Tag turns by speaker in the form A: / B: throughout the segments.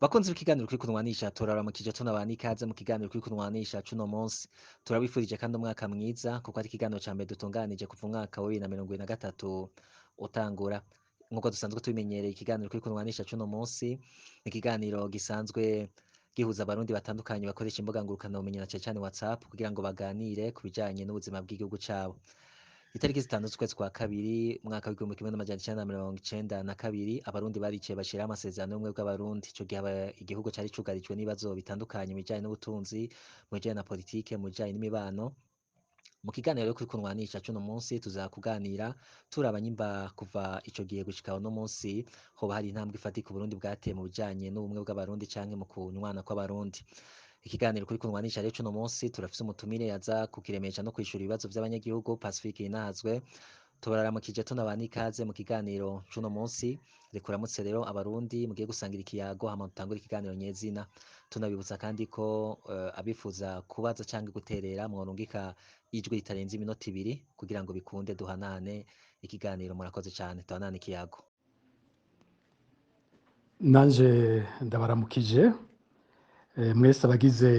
A: Bakunzi b'ikiganiro kuri kunwanisha turaramukije tunabana ikaze mu kiganiro kuri kunwanisha cuno munsi turabifurije kandi umwaka mwiza kuko ari ikiganiro ca mbere dutunganije kuva umwaka wa 2023 utangura nkuko dusanzwe tubimenyereye ikiganiro kuri kunwanisha cuno munsi ni ikiganiro gisanzwe gihuza abarundi batandukanye bakoresha imbuga ngurukana bumenyi na cane WhatsApp kugira ngo baganire ku bijanye n'ubuzima bw'igihugu cabo. Itariki zitanu z'ukwezi kwa kabiri umwaka w'igihumbi kimwe n'amajana icenda na mirongo icenda na kabiri abarundi bariciye bashiraho amasezerano y'ubumwe bw'abarundi. Ico gihe igihugu cari cugarijwe n'ibibazo bitandukanye mu bijanye n'ubutunzi, mu bijanye na politike, mu bijanye n'imibano. Mu kiganiro rero kuri kunwanisha cuno munsi tuza kuganira turaba nyimba kuva ico gihe gushika uno munsi hoba hari intambwe ifatika Uburundi bwateye mu bijanye n'ubumwe bw'abarundi canke mu kunywana kw'abarundi. Ikiganiro kuri kunwanisha rero cuno munsi turafise umutumire yaza kukiremesha no kwishura ibibazo vy'abanyagihugu Pacifique Inazwe. Turaramukije tunabana ikaze mu kiganiro cuno munsi. Reka uramutse rero abarundi mugiye gusangira ikiyago hama dutangure ikiganiro nyezina. Tunabibutsa kandi ko abifuza kubaza canke guterera mworungika ijwi ritarenze iminota 2 kugira ngo bikunde duhanane ikiganiro. Murakoze cane, duhanane ikiyago.
B: Nanje ndabaramukije mwese abagize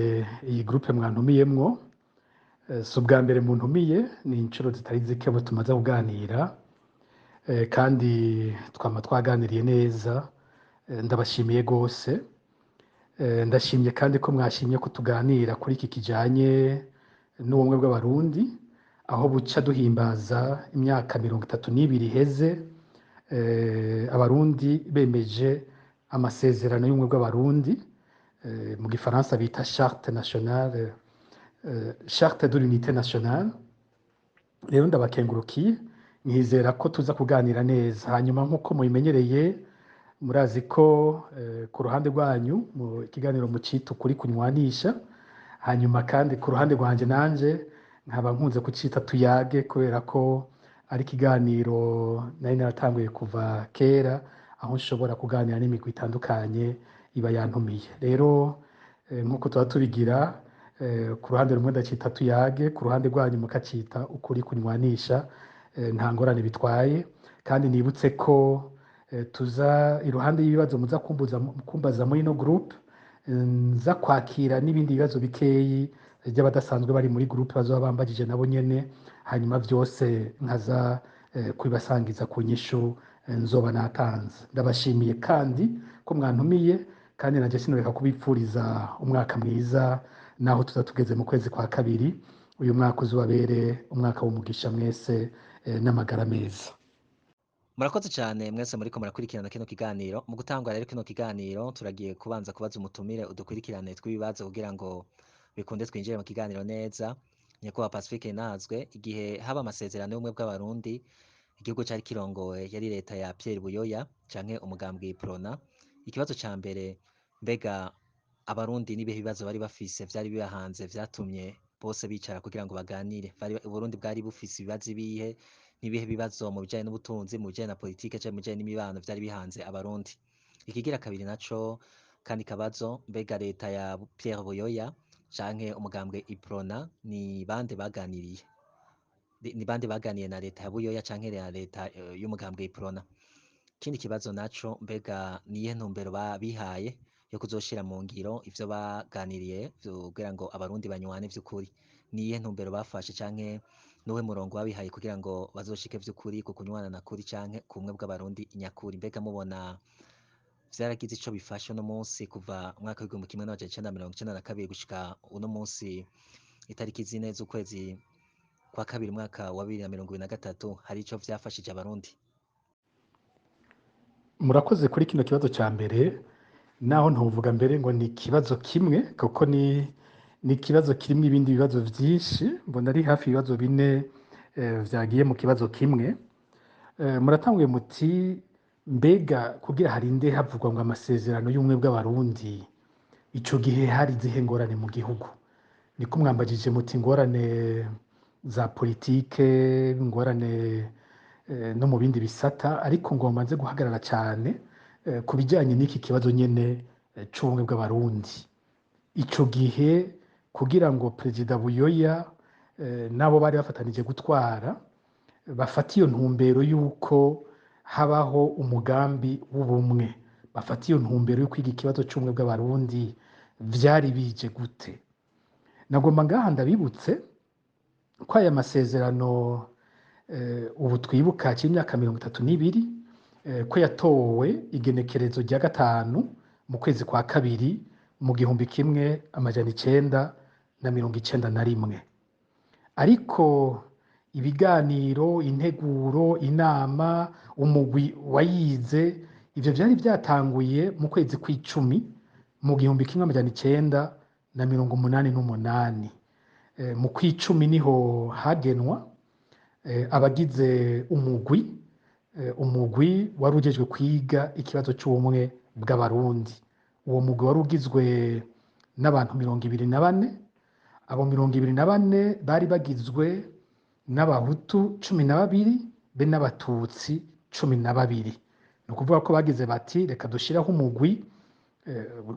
B: iyi groupe mwantumiyemwo. Si ubwa mbere muntumiye, ni incuro zitari zike abo tumaze kuganira kandi twama twaganiriye neza. Ndabashimiye gose. Ndashimye kandi ko mwashimye ko tuganira kuri iki kijanye n'ubumwe bw'abarundi, aho buca duhimbaza imyaka 32 iheze abarundi bemeje amasezerano y'ubumwe bw'abarundi, mu gifaransa bita charte nationale, charte de l'unité nationale. Rero ndabakengurukiye, nkizera ko tuza kuganira neza. Hanyuma nk'uko mubimenyereye, murazi ko ku ruhande rwanyu mu kiganiro mucita ukuri kunywanisha, hanyuma kandi ku ruhande rwanje nanje nkaba nkunze kucita tuyage, kubera ko ari ikiganiro nari naratanguye kuva kera, aho nshobora kuganira n'imigwi itandukanye iba yantumiye. Rero nk'uko tuba tubigira, ku ruhande rumwe ndacita tuyage, ku ruhande rwanyu mukacita ukuri kunywanisha, nta ngorane bitwaye. Kandi nibutse ko tuza iruhande y'ibibazo muza kumbaza muri ino groupe, nza kwakira n'ibindi bibazo bikeyi by'abadasanzwe bari muri groupe bazoba bambajije nabo nyene, hanyuma vyose nkaza kubibasangiza ku nyishu nzoba natanze. Ndabashimiye kandi ko mwantumiye, kandi nanje sinoreka kubipfuriza umwaka mwiza, naho tuza tugeze mu kwezi kwa kabiri. Uyu mwaka uzobabere umwaka w'umugisha mwese n'amagara meza.
A: Murakoze cyane mwese muriko murakurikirana kino kiganiro. Mu gutangura rero kino kiganiro turagiye kubanza kubaza umutumire udukurikirane tw'ibibazo kugira ngo bikunde twinjire mu kiganiro neza. Nyakubahwa Pacifique Inazwe, igihe haba amasezerano y'ubumwe bw'abarundi, igihugu cari kirongowe yari leta ya Pierre Buyoya canke umugambwe Prona. Ikibazo ca mbere, mbega abarundi nibihe bibazo bari bafise vyari bibahanze vyatumye bose bicara kugira ngo baganire? Uburundi bwari bufise ibibazo ibihe? Nibihe bibazo mu bijanye n'ubutunzi, mu bijanye na politike canke mu bijanye n'imibano vyari bihanze abarundi? Ikigira kabiri naco kandi kabazo, mbega leta ya Pierre Buyoya canke umugambwe Iprona ni bande baganiriye? Ni bande baganiye na leta ya Buyoya canke ya leta y'umugambwe Iprona? Ikindi kibazo naco, mbega niyihe ntumbero bihaye yo kuzoshira mu ngiro ivyo baganiriye kugira ngo abarundi banywane vy'ukuri? Niyihe ntumbero bafashe canke nuwe murongo babihaye kugira ngo bazoshike vy'ukuri ku kunywana na kuri canke ku bumwe bw'abarundi nyakuri? Mbega mubona vyaragize ico bifashe uno munsi kuva umwaka w'igihumbi kimwe n'amajana icenda na mirongo icenda na kabiri gushika uno munsi itariki 4 z'ukwezi kwa kabiri umwaka wa 2023, hari ico vyafashije abarundi?
B: Murakoze kuri kino kibazo ca mbere, naho ntuvuga mbere ngo ni ikibazo kimwe, kuko ni ikibazo kirimwo ibindi bibazo vyinshi. Mbona ari hafi ibibazo 4 vyagiye mu kibazo kimwe. Muratanguye muti mbega kugira harinde havugwa ngo amasezerano y'ubumwe bw'abarundi, ico gihe hari zihe ngorane mu gihugu? Niko mwambajije muti ingorane za politike, ingorane no mu bindi bisata, ariko ngo bamaze guhagarara cyane ku bijyanye n'iki kibazo nyene c'ubumwe bw'abarundi. Ico gihe kugira ngo Perezida Buyoya nabo bari bafatanije gutwara bafata iyo ntumbero y'uko habaho umugambi w'ubumwe, bafata iyo ntumbero yo kwiga ikibazo c'ubumwe bw'abarundi vyari bije gute. Nagomba ngaha ndabibutse ko aya masezerano ubu twibuka c'imyaka 32 ko yatowe igenekerezo rya 5 mu kwezi kwa kabiri mu 1991, ariko ibiganiro, integuro, inama, umugwi wayize, ivyo vyari vyatanguye mu kwezi kw'icumi mu 1988. Mu kw'icumi niho hagenwa abagize umugwi wari ujejwe kwiga ikibazo c'ubumwe bw'abarundi. Uwo mugwi wari ugizwe n'abantu 24. Abo 24 bari bagizwe n'abahutu 12 be n'abatutsi 12. Ni ukuvuga ko bagize bati reka dushiraho umugwi,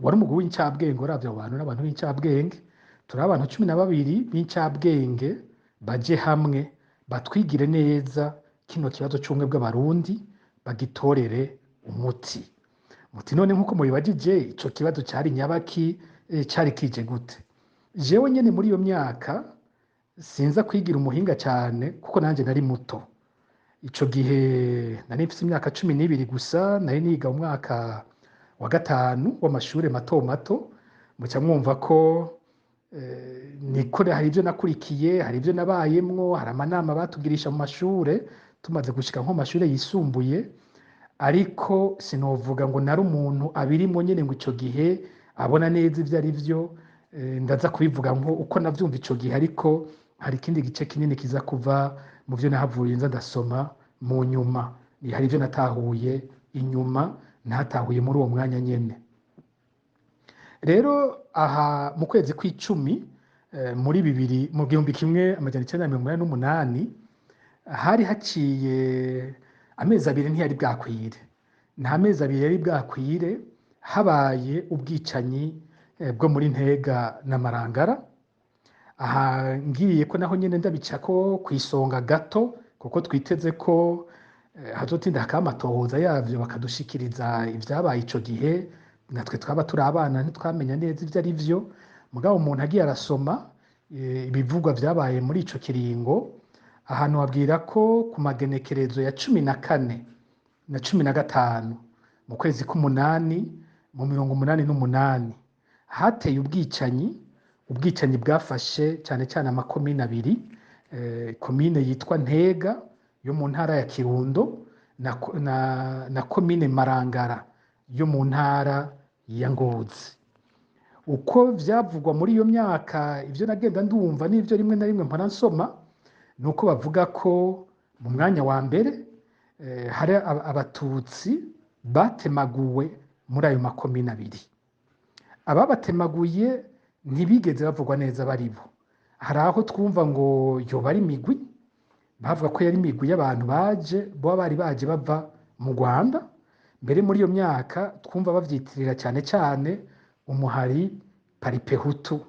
B: wari umugwi w'incabwenge, uravye abo bantu n'abantu b'incabwenge, turi abantu 12 b'incabwenge baje hamwe batwigire neza kino kibazo c'ubumwe bw'abarundi bagitorere umuti. None nkuko mubibajije ico kibazo cari nyabaki, cari kije gute? Jewe nyene muri iyo myaka sinza kwigira umuhinga cane kuko nanje nari muto. Ico gihe nari mfise imyaka 12 gusa, nari niga mu mwaka wa 5 w'amashure mato mato. Muca mwumva ko nikore hari ivyo nakurikiye, hari ivyo nabayemwo, hari amanama batugirisha mu mashure tumaze gushika nko mu mashure yisumbuye, ariko sinovuga ngo nari umuntu abirimwo nyene ngo ico gihe abona neza ivyo ari vyo. Ndaza kubivuga nko uko navyumva ico gihe, ariko hari ikindi gice kinini kiza kuva mu vyo nahavuye nza ndasoma mu nyuma. Hari ivyo natahuye inyuma ntatahuye muri uwo mwanya nyene. Rero aha mu kwezi kw'icumi muri 1988 hari haciye amezi 2 ntiyari bwakwire. Nta mezi 2 yari bwakwire habaye ubwicanyi bwo muri Ntega na Marangara. Aha ngiye ko naho nyene ndabicako kwisonga gato kuko twiteze ko hazotinda hakamatohoza yavyo bakadushikiriza ivyabaye ico gihe. Natwe twaba turi abana ntitwamenya neza ivyo ari vyo, mugabo umuntu agiye arasoma ibivugwa vyabaye muri ico kiringo. Ahantu babwira ko ku magenekerezo ya 14 na 15 mu kwezi k'umunani mu 1988 hateye ubwicanyi bwafashe cyane cyane amakomine abiri, komine yitwa Ntega yo mu ntara ya Kirundo na komine Marangara yo mu ntara ya Ngozi. Uko vyavugwa muri iyo myaka, ivyo nagenda ndumva n'ivyo rimwe na rimwe mpora nsoma, nuko bavuga ko mu mwanya wa mbere hari abatutsi batemaguwe muri ayo makomine abiri. Ababatemaguye ntibigeze bavugwa neza baribo. Hari aho twumva ngo yoba ari imigwi, bavuga ko yari imigwi y'abantu bari baje bava mu Rwanda. Mbere muri iyo myaka twumva bavyitirira cyane cyane umuhari Paripehutu,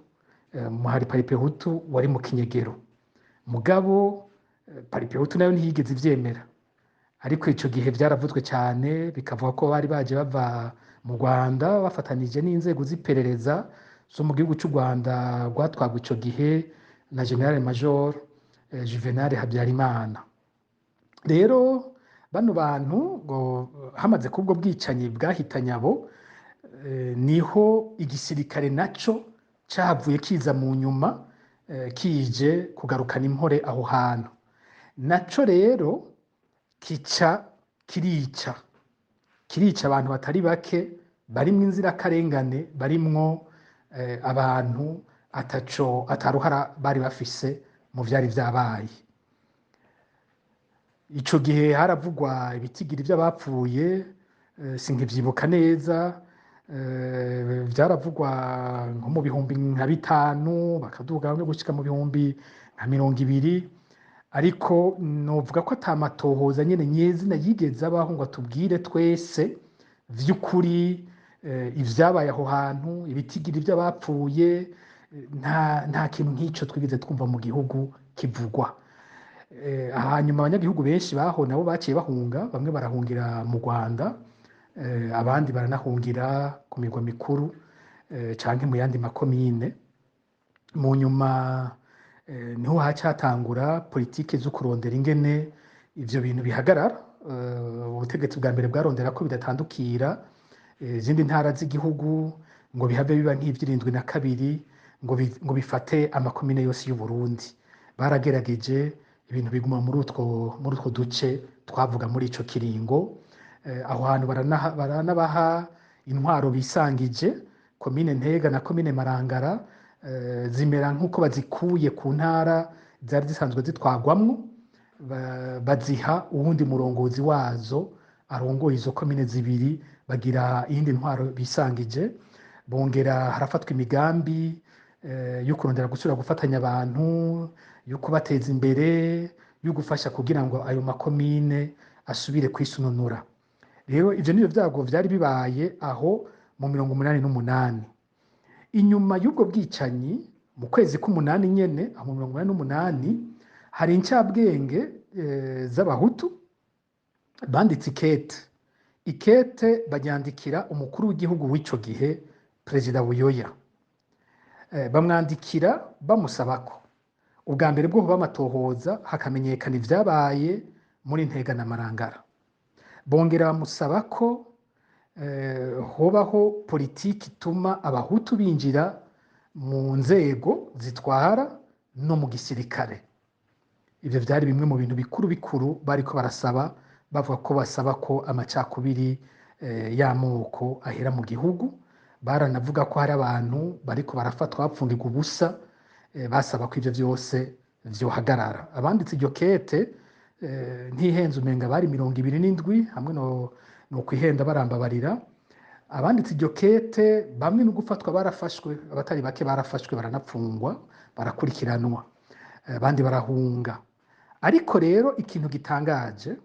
B: umuhari Paripehutu wari mu Kinyegero. Mugabo Paripehutu nayo ntiyigeze ivyemera, ariko ico gihe vyaravuzwe cyane bikavuga ko bari baje bava mu Rwanda bafatanije n'inzego z'iperereza zo mu gihugu cy'u Rwanda rwatwagwa ico gihe na General Major Juvenal Habyarimana. Rero bano bantu ngo hamaze kubwo bwicanyi bwahitanye abo, niho igisirikare naco cahavuye kiza mu nyuma kije kugarukana impore aho hantu. Naco rero kirica abantu batari bake, barimwo inzirakarengane, barimwo abantu ataruhara bari bafise mu vyari vyabaye. Ico gihe haravugwa ibitigiri vy'abapfuye, sinkivyibuka neza, vyaravugwa nko mu bihumbi nka 5, bakaduga bamwe gushika mu bihumbi nka 20, ariko novuga ko atamatohoza nyene nyezina yigeze abaho ngo atubwire twese vy'ukuri ivyabaye aho hantu, ibitigiri vy'abapfuye. Nta kintu nk'ico twigeze twumva mu gihugu kivugwa. Hanyuma abanyagihugu benshi baho nabo baciye bahunga, bamwe barahungira mu Rwanda, abandi baranahungira ku mirwa mikuru canke mu yandi makomine. Mu nyuma niho hacatangura politike zo kurondera ingene ivyo bintu bihagarara. Ubutegetsi bwa mbere bwarondera ko bidatandukira izindi ntara z'igihugu ngo bihave biba nk'ivy'irindwi na kabiri ngo bifate amakomine yose y'u Burundi. Baragerageje ibintu biguma muri utwo duce twavuga muri ico kiringo. Aho hantu baranabaha intwaro bisangije, komine Ntega na komine Marangara zimera nk'uko bazikuye ku ntara zari zisanzwe zitwagwamwo, baziha uwundi murongozi wazo arongoye izo komine zibiri, bagira iyindi ntwaro bisangije. Bongera harafatwa imigambi yo kurondera gusubira gufatanya abantu, yo kubateza imbere, yo gufasha kugira ngo ayo makomine asubire kwisununura. Rero ivyo nivyo vyago vyari bibaye aho mu 1988. Inyuma y'ubwo bwicanyi mu kwezi k'umunani nyene aho mu 1988 hari incabwenge z'abahutu banditse ikete baryandikira umukuru w'igihugu w'ico gihe, Perezida Buyoya. Bamwandikira bamusaba ko ubwa mbere bwo bamatohoza hakamenyekana ivyabaye muri Ntega na Marangara. Bongera bamusaba ko hobaho politiki ituma abahutu binjira mu nzego zitwara no mu gisirikare. Ivyo vyari bimwe mu bintu bikuru bariko barasaba, bavuga ko basaba ko amacakubiri y'amoko ahera mu gihugu. Baranavuga ko hari abantu bariko barafatwa bapfungirwa ubusa, basaba ko ivyo vyose vyohagarara. Abanditse iryo kete ntihenze umenga bari 27 hamwe no kwihenda barambabarira. Abanditse iryo kete bamwe no gufatwa barafashwe, abatari bake barafashwe baranapfungwa, barakurikiranwa, abandi barahunga. Ariko rero ikintu gitangaje,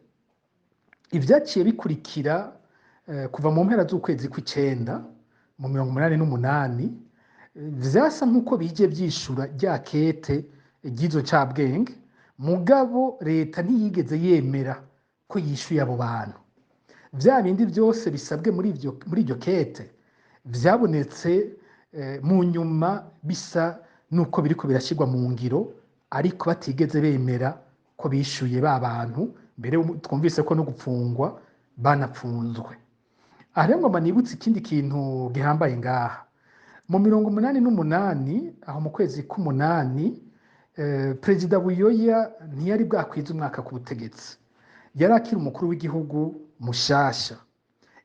B: ivyaciye bikurikira kuva mu mpera z'ukwezi kw'icenda mu 1988 vyasa nk'uko bije vyishura rya kete ry'izo cabwenge, mugabo leta ntiyigeze yemera ko yishuye abo bantu. Vya bindi vyose bisabwe muri iryo kete vyabonetse mu nyuma bisa nuko biriko birashirwa mu ngiro, ariko batigeze bemera ko bishuye ba bantu. Mbere twumvise ko no gupfungwa banapfunzwe. Rero ngomba nibutse ikindi kintu gihambaye ngaha. Mu 1988 aho mu kwezi k'umunani, Perezida Buyoya ntiyari bwakwiza umwaka ku butegetsi. Yari akiri umukuru w'igihugu mushasha.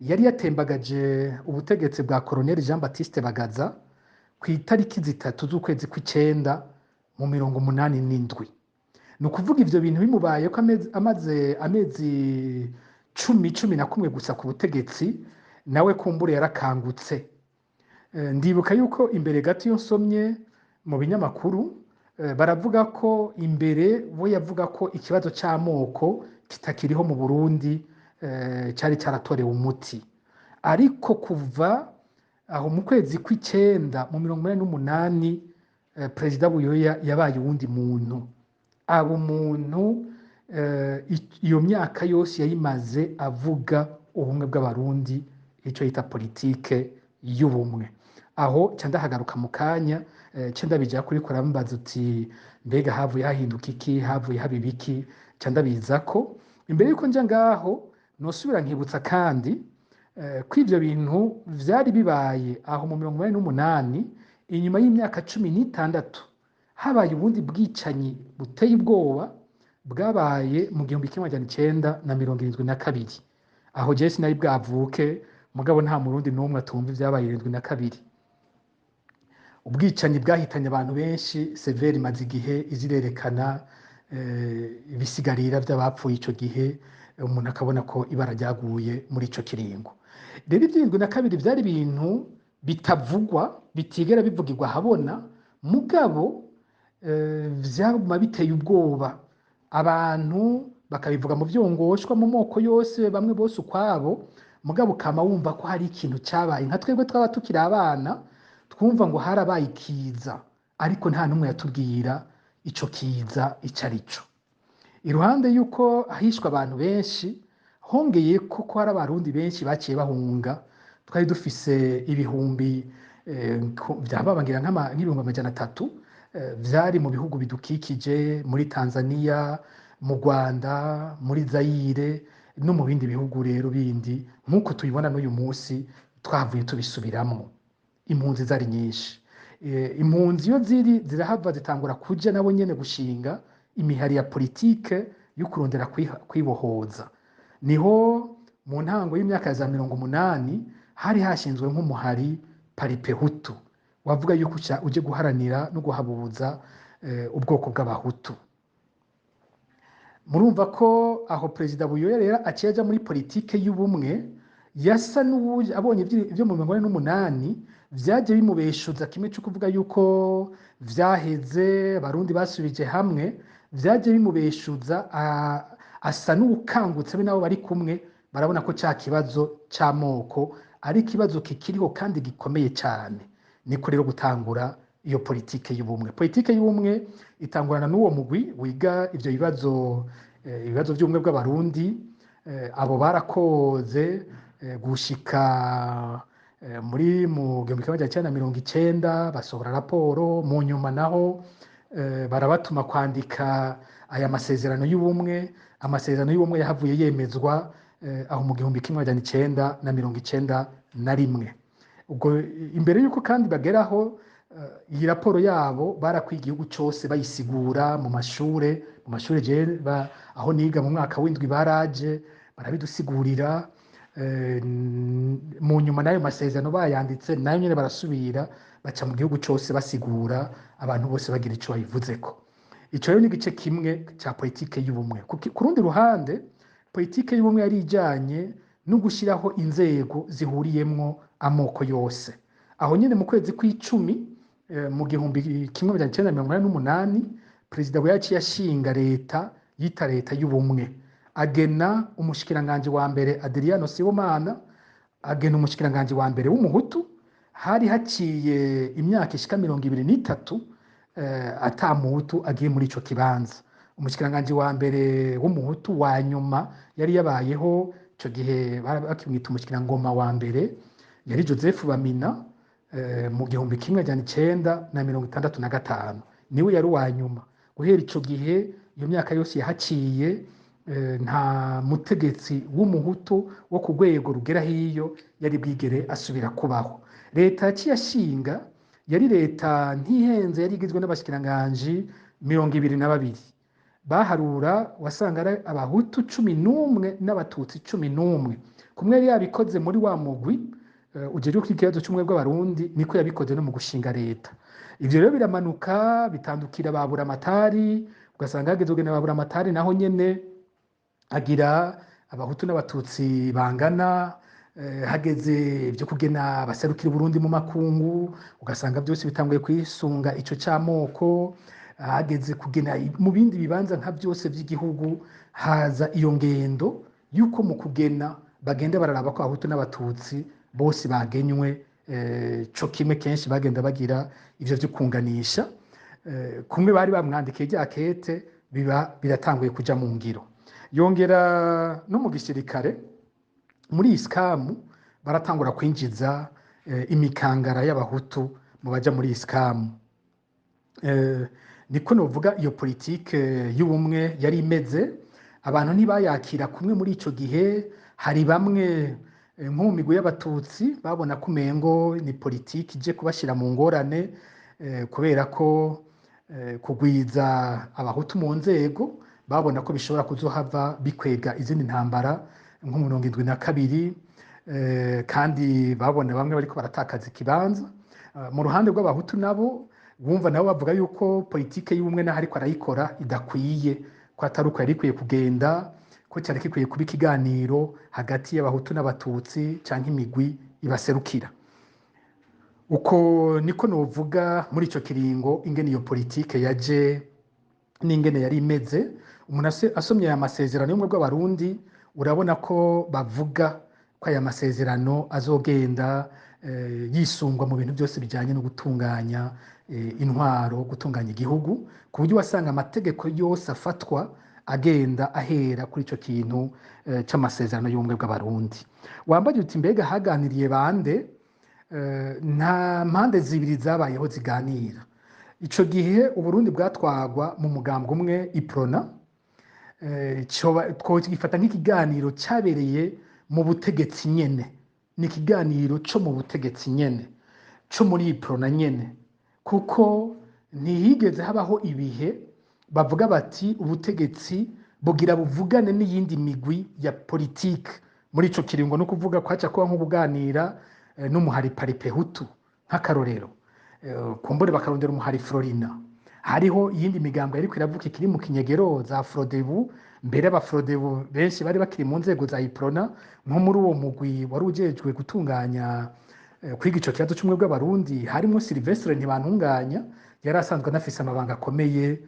B: Yari yatembagaje ubutegetsi bwa Colonel Jean Baptiste Bagaza ku itariki 3 z'ukwezi kw'icenda mu 1987. Ni ukuvuga ivyo bintu bimubaye ko amaze amezi 11 gusa ku butegetsi, nawe kumbure yarakangutse. Ndibuka yuko imbere gato iyo nsomye mu binyamakuru baravuga ko imbere bo yavuga ko ikibazo c'amoko kitakiriho mu Burundi, cari caratorewe umuti. Ariko kuva aho mu kwezi kw'icenda mu 1988 Perezida Buyoya yabaye uwundi muntu. Abo muntu iyo myaka yose yayimaze avuga ubumwe bw'abarundi, ico yita politike y'ubumwe. Aho ca ndahagaruka mu kanya ca ndabija kuri kurambaza uti mbega havuye hahinduka iki, havuye haba ibiki. Ca ndabiza ko imbere yuko nja ngaho nosubira nkibutsa kandi ko ivyo bintu vyari bibaye aho mu 1988 inyuma y'imyaka 16 habaye ubundi bwicanyi buteye ubwoba bwabaye mu 1972. Aho je sinari bwavuke, mugabo nta murundi n'umwe atumva ivyabaye 72. Ubwicanyi bwahitanye abantu benshi, Severi imaze igihe izirerekana ibisigarira vy'abapfuye ico gihe, umuntu akabona ko ibara ryaguye muri ico kiringo. Rero 72 vyari ibintu bitavugwa, bitigera bivugirwa habona, mugabo vyaguma biteye ubwoba. Abantu bakabivuga mu vyongoshwa mu moko yose, bamwe bose ukwabo, mugabo kama wumva ko hari ikintu cabaye. Nka twebwe twaba tukiri abana twumva ngo harabaye ikiza, ariko nta numwe yatubwira ico kiza ico arico. Iruhande yuko hishwe abantu benshi, hongeye ko hari abarundi benshi baciye bahunga, twari dufise ibihumbi vyababangira nk'ibihumbi amajana 3 vyari mu bihugu bidukikije, muri Tanzania, mu Rwanda, muri Zaire no mu bindi bihugu rero bindi, nk'uko tubibona n'uyu munsi twavuye tubisubiramwo. Impunzi zari nyinshi, impunzi iyo zirahava zitangura kuja nabo nyene gushinga imihari ya politike yo kurondera kwibohoza. Niho mu ntango y'imyaka ya za 80 hari hashinzwe nk'umuhari Paripehutu wavuga yuko uje guharanira no guhabuza ubwoko bw'abahutu. Murumva ko aho Perezida Buyoya rero aciye aja muri politike y'ubumwe, yasa n'uwuje abonye ivyo mu 1988 vyaje bimubeshuza kimwe cyo kuvuga yuko vyaheze abarundi basubije hamwe, vyaje bimubeshuza asa n'ukangutse be nabo bari kumwe, barabona ko ca kibazo c'amoko ari ikibazo kikiriho kandi gikomeye cyane. Niko rero gutangura iyo politike y'ubumwe. Politike y'ubumwe itangurana n'uwo mugwi wiga ivyo ibibazo by'ubumwe bw'abarundi. Abo barakoze gushika muri mu 1990 basohora raporo. Mu nyuma naho barabatuma kwandika aya masezerano y'ubumwe. Amasezerano y'ubumwe yahavuye yemezwa aho mu 1991. Ubwo imbere yuko kandi bageraho iyi raporo yabo barakwiye igihugu cyose bayisigura mu mashure je aho niga mu mwaka w'indwi baraje barabidusigurira. Mu nyuma nayo masezerano bayanditse nayo nyene barasubira baca mu gihugu cyose basigura, abantu bose bagira ico bayivuzeko. Ico rero ni igice kimwe cya politike y'ubumwe. Ku rundi ruhande, politike y'ubumwe yari ijanye no gushiraho inzego zihuriyemwo amoko yose. Aho nyene mu kwezi kw'icumi mu 1988 Perezida Buyaci yashinga leta yita leta y'ubumwe, agena umushikiranganje wa mbere Adriano Sibomana, agena umushikiranganje wa mbere w'umuhutu. Hari haciye imyaka ishika 23 ata muhutu agiye muri ico kibanza. Umushikiranganje wa mbere w'umuhutu wa nyuma yari yabayeho ico gihe bakimwita umushikirangoma wa mbere yari Joseph Bamina mu 1965 niwe yari wa nyuma. Guhera ico gihe iyo myaka yose yahaciye nta mutegetsi w'umuhutu wo ku rwego rugera hiyo yari bwigere asubira kubaho. Leta yaciye ashinga yari leta ntihenze, yari igizwe n'abashikiranganje 22. Baharura wasanga ari abahutu 11 n'abatutsi 11. Kumwe yari yabikoze muri wa mugwi ujeje kw'ikibazo cy'umwe bw'abarundi, niko yabikoze no mu gushinga leta. Ivyo rero biramanuka bitandukira babura amatari, ugasanga hageze kugena babura amatari naho nyene agira abahutu n'abatutsi bangana. Hageze ibyo kugena abaserukira Burundi mu makungu, ugasanga byose bitanguye kwisunga ico c'amoko. Hageze kugena mu bindi bibanza nka byose by'igihugu, haza iyo ngendo yuko mu kugena bagenda bararaba ko abahutu n'abatutsi bose bagenywe co kimwe. Kenshi bagenda bagira ivyo byo kunganisha. Kumwe bari bamwandikiye rya kete biratanguye kuja mu ngiro. Yongera no mu gisirikare muri iskamu baratangura kwinjiza imikangara y'abahutu mu baja muri iskamu. Niko novuga iyo politike y'ubumwe yari imeze. Abantu ntibayakira kumwe muri ico gihe. Hari bamwe nko mu migwi y'abatutsi babona ko umengo ni politiki ije kubashira mu ngorane, kubera ko kugwiza abahutu mu nzego babona ko bishobora kuzohava bikwega izindi ntambara nko mu 72. Kandi babona bamwe bariko baratakaza ikibanza. Mu ruhande rw'abahutu nabo bumva nabo bavuga yuko politike y'ubumwe naho ariko arayikora idakwiye, ko atari uko yari ikwiye kugenda, ko cyari kikwiye kuba ikiganiro hagati y'abahutu n'abatutsi canke imigwi ibaserukira. Uko niko novuga muri ico kiringo ingene iyo politike yaje n'ingene yari imeze. Umuntu asomye aya masezerano y'ubumwe bw'abarundi urabona ko bavuga ko aya masezerano azogenda yisungwa mu bintu byose bijyanye no gutunganya intwaro, gutunganya igihugu, ku buryo wasanga amategeko yose afatwa agenda ahera kuri ico kintu c'amasezerano y'ubumwe bw'abarundi. Wambaye uti mbega haganiriye bande? Nta mpande zibiri zabayeho ziganira. Ico gihe Uburundi bwatwagwa mu mugambwe umwe iprona, twogifata nk'ikiganiro cyabereye mu butegetsi nyene, ni ikiganiro co mu butegetsi nyene, co muri iprona nyene, kuko ntihigeze habaho ibihe bavuga bati ubutegetsi bugira buvugane n'iyindi migwi ya politike. Muri ico kiringo no kuvuga ko haca kuba nk'ubuganira n'umuhari paripehutu nk'akarorero, kumbure bakarondera umuhari Florina. Hariho iyindi migambo yariko iravuka ikiri mu kinyegero za Frodebu, mbere aba Frodebu benshi bari bakiri mu nzego za iprona, nko muri uwo mugwi wari ujejwe gutunganya kwiga ico kibazo c'ubumwe bw'abarundi harimo Silvestre Ntibantunganya, yari asanzwe anafise amabanga akomeye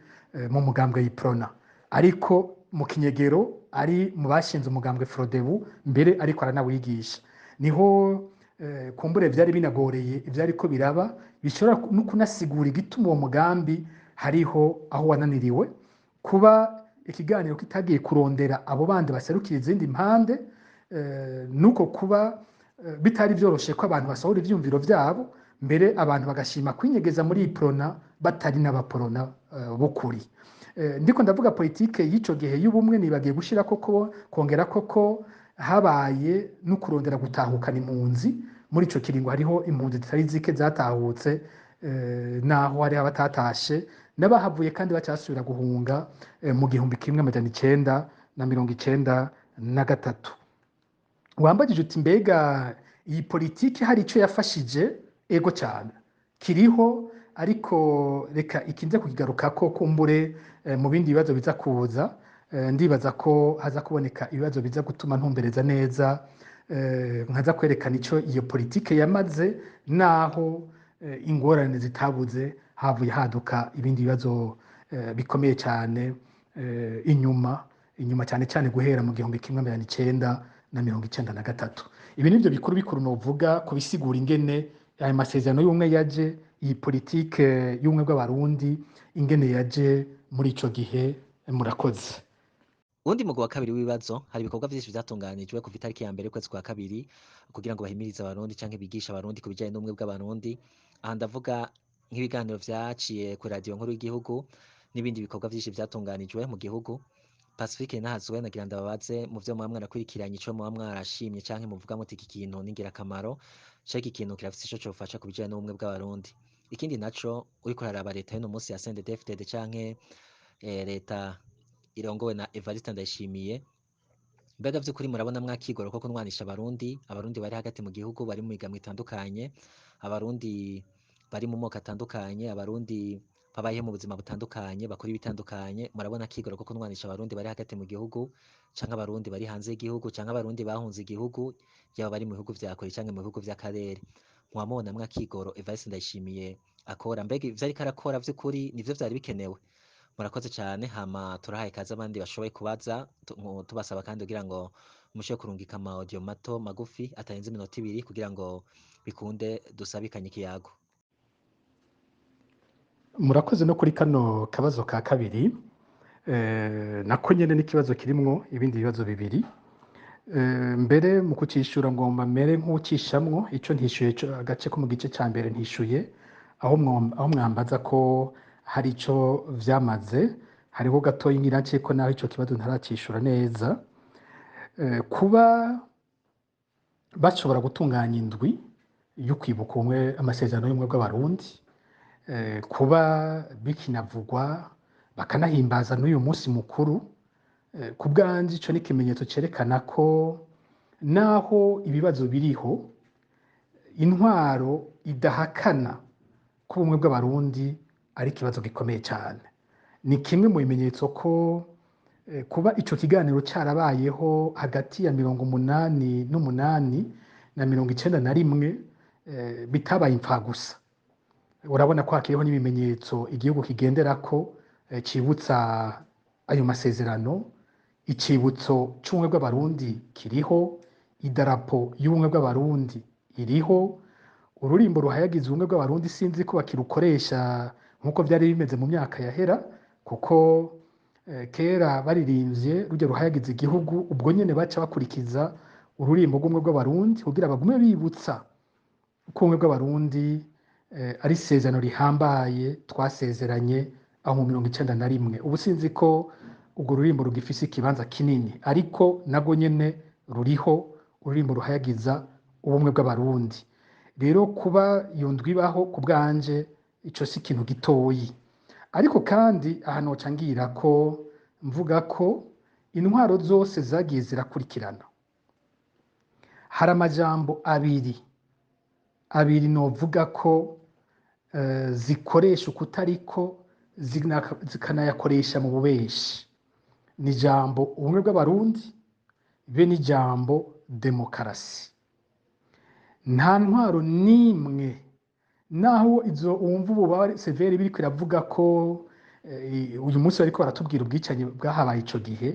B: mu mugambwe y'iprona, ariko mu kinyegero ari mu bashinze umugambwe Frodebu, mbere ariko aranawigisha. Niho kumbure vyari binagoreye ivyariko biraba, bishobora no kunasigura igituma uwo mugambi hariho aho wananiriwe, kuba ikiganiro kitagiye kurondera abo bandi baserukira izindi mpande, nuko kuba bitari vyoroshe ko abantu basohora ivyumviro vyabo, mbere abantu bagashima kwinyegeza muri iprona batari n'abaporona b'ukuri. Ndiko ndavuga politike y'ico gihe y'ubumwe, nibagiye gushira koko kongera koko habaye no kurondera gutahukana impunzi. Muri ico kiringo hariho impunzi zitari zike zatahutse, naho hari abatatashe n'abahavuye kandi bacasubira guhunga mu 1993. Wambajije uti mbega iyi politike hari ico yafashije? Ego cyane kiriho, ariko reka ikinze kukigarukako kumbure mu bindi bibazo biza kuza. Ndibaza ko haza kuboneka ibibazo biza gutuma ntumbereza neza, nkaza kwerekana ico iyo politike yamaze, naho ingorane zitabuze havuye haduka ibindi bibazo bikomeye cyane inyuma cyane cyane guhera mu 1993. Ibi nivyo bikuru bikuru novuga kubisigura ingene aya masezerano y'ubumwe yaje, iyi politike y'ubumwe bw'abarundi ingene yaje muri ico gihe. Murakoze.
A: Uwundi mugwi wa kabiri w'ibibazo, hari ibikorwa vyinshi vyatunganijwe kuva itariki ya mbere y'ukwezi kwa kabiri kugira ngo bahimirize abarundi canke bigishe abarundi ku bijanye n'ubumwe bw'abarundi. Aha ndavuga nk'ibiganiro vyaciye kuri radiyo nkuru y'igihugu n'ibindi bikorwa vyinshi vyatunganijwe mu gihugu. Pacifique Nahazwe nagira ndababaze, mu vyo muba mwarakurikiranye ico muba mwarashimye canke muvuga muti iki kintu ni ngirakamaro, canke iki kintu kirafise ico cofasha ku bijanye n'ubumwe bw'abarundi. Ikindi naco uriko uraraba leta y'uno musi ya CNDD-FDD canke leta irongowe na Evariste Ndayishimiye, mbega vy'ukuri murabona mwakigoro ko kunwanisha abarundi bari hagati mu gihugu, bari mu migambo itandukanye, abarundi bari mu moko atandukanye, abarundi babayeho mu buzima butandukanye, bakora ibitandukanye, murabona kigoro ko kunwanisha abarundi bari hagati mu gihugu canke abarundi bari hanze y'igihugu canke abarundi bahunze igihugu, yaba bari mu bihugu vya kure canke mu bihugu vy'akarere, mwamubona mwakigoro Evariste Ndayishimiye akora? Mbega ivyo ariko arakora vy'ukuri nivyo vyari bikenewe? Murakoze cyane, hama turahaye kaze abandi bashoboye kubaza, tubasaba kandi kugira ngo mushoboye kurungika ama audio mato magufi atarenze iminota 2 kugira ngo bikunde dusabikanye ikiyago.
B: Murakoze no kuri kano kabazo ka kabiri, nako nyene n'ikibazo kirimwo ibindi bibazo bibiri. Mbere mu kucishura ngomba mere nk'ucishamwo ico ntishuye agace ko mu gice ca mbere ntishuye, aho mwambaza ko hari ico vyamaze, hariho gatoyi ngiranci ko naho ico kibazo ntaracishura neza. Kuba bashobora gutunganya indwi yo kwibuka ubumwe, amasezerano y'ubumwe bw'abarundi, kuba bikinavugwa bakanahimbaza n'uyu munsi mukuru, ku bwanje ico ni ikimenyetso cerekana ko naho ibibazo biriho, intwaro idahakana ko ubumwe bw'abarundi ari ikibazo gikomeye cyane. Ni kimwe mu bimenyetso ko kuba ico kiganiro carabayeho hagati ya 88 na 91 bitabaye impfagusa. Urabona ko hakiriho n'ibimenyetso igihugu kigenderako cibutsa ayo masezerano. Icibutso c'ubumwe bw'abarundi kiriho, idarapo y'ubumwe bw'abarundi iriho, ururimbo ruhayagiza ubumwe bw'abarundi sinzi ko bakirukoresha nkuko vyari bimeze mu myaka yahera, kuko kera baririmbye rujya ruhayagiza igihugu ubwo nyene baca bakurikiza ururimbo rw'ubumwe bw'abarundi kugira bagume bibutsa ko ubumwe bw'abarundi ari isezerano rihambaye twasezeranye aho mu 1991. Ubu sinzi ko urwo rurimbo rugifise ikibanza kinini, ariko nago nyene ruriho ururimbo ruhayagiza ubumwe bw'abarundi. Rero kuba iyo ndwi ibaho ku bwanje ico si ikintu gitoyi, ariko kandi ahantu hoca ngira ko mvuga ko intwaro zose zagiye zirakurikirana. Hari amajambo abiri novuga ko zikoresha ukutariko zikanayakoresha mu bubeshi. Ni ijambo ubumwe bw'abarundi be n'ijambo demokarasi. Nta ntwaro nimwe naho izo wumva ububabare severe biriko iravuga ko uyu munsi bariko baratubwira ubwicanyi bwahabaye ico gihe,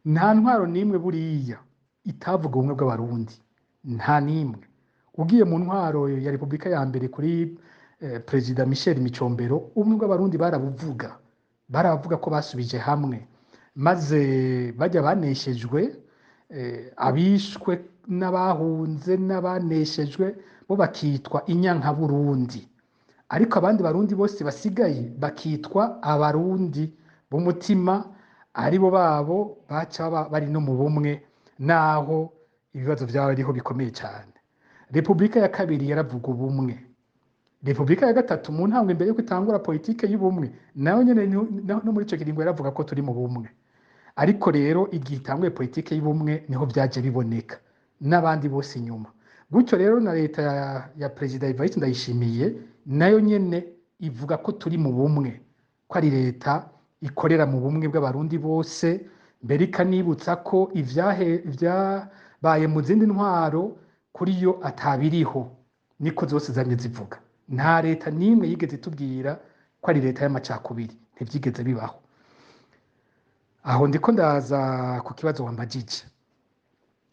B: nta ntwaro nimwe buriya itavuga ubumwe bw'abarundi, nta nimwe. Ugiye mu ntwaro ya Repubulika ya mbere kuri Perezida Michel Micombero, ubumwe bw'abarundi baravuga ko basubije hamwe, maze bajya baneshejwe, abishwe n'abahunze n'abaneshejwe bo bakitwa inyanka Burundi, ariko abandi barundi bose basigaye bakitwa abarundi b'umutima, aribo babo baca bari no mu bumwe, naho ibibazo byabo ariho bikomeye cyane. Repubulika ya kabiri yaravuga ubumwe. Repubulika ya gatatu mu ntango imbere yo kwitangura politike y'ubumwe nayo nyene no muri ico kiringo yaravuga ko turi mu bumwe, ariko rero igihe itanguye politike y'ubumwe niho byaje biboneka n'abandi bose inyuma. Gutyo rero na leta ya Perezida Evariste Ndayishimiye nayo nyene ivuga ko turi mu bumwe, ko ari leta ikorera mu bumwe bw'abarundi bose, mbere ikanibutsa ko ivyabaye mu zindi ntwaro kuri yo atabiriho, niko zose zamye zivuga. Nta leta nimwe yigeze itubwira ko ari leta y'amacakubiri, ntivyigeze bibaho. Aho ndiko ndaza ku kibazo wambajije.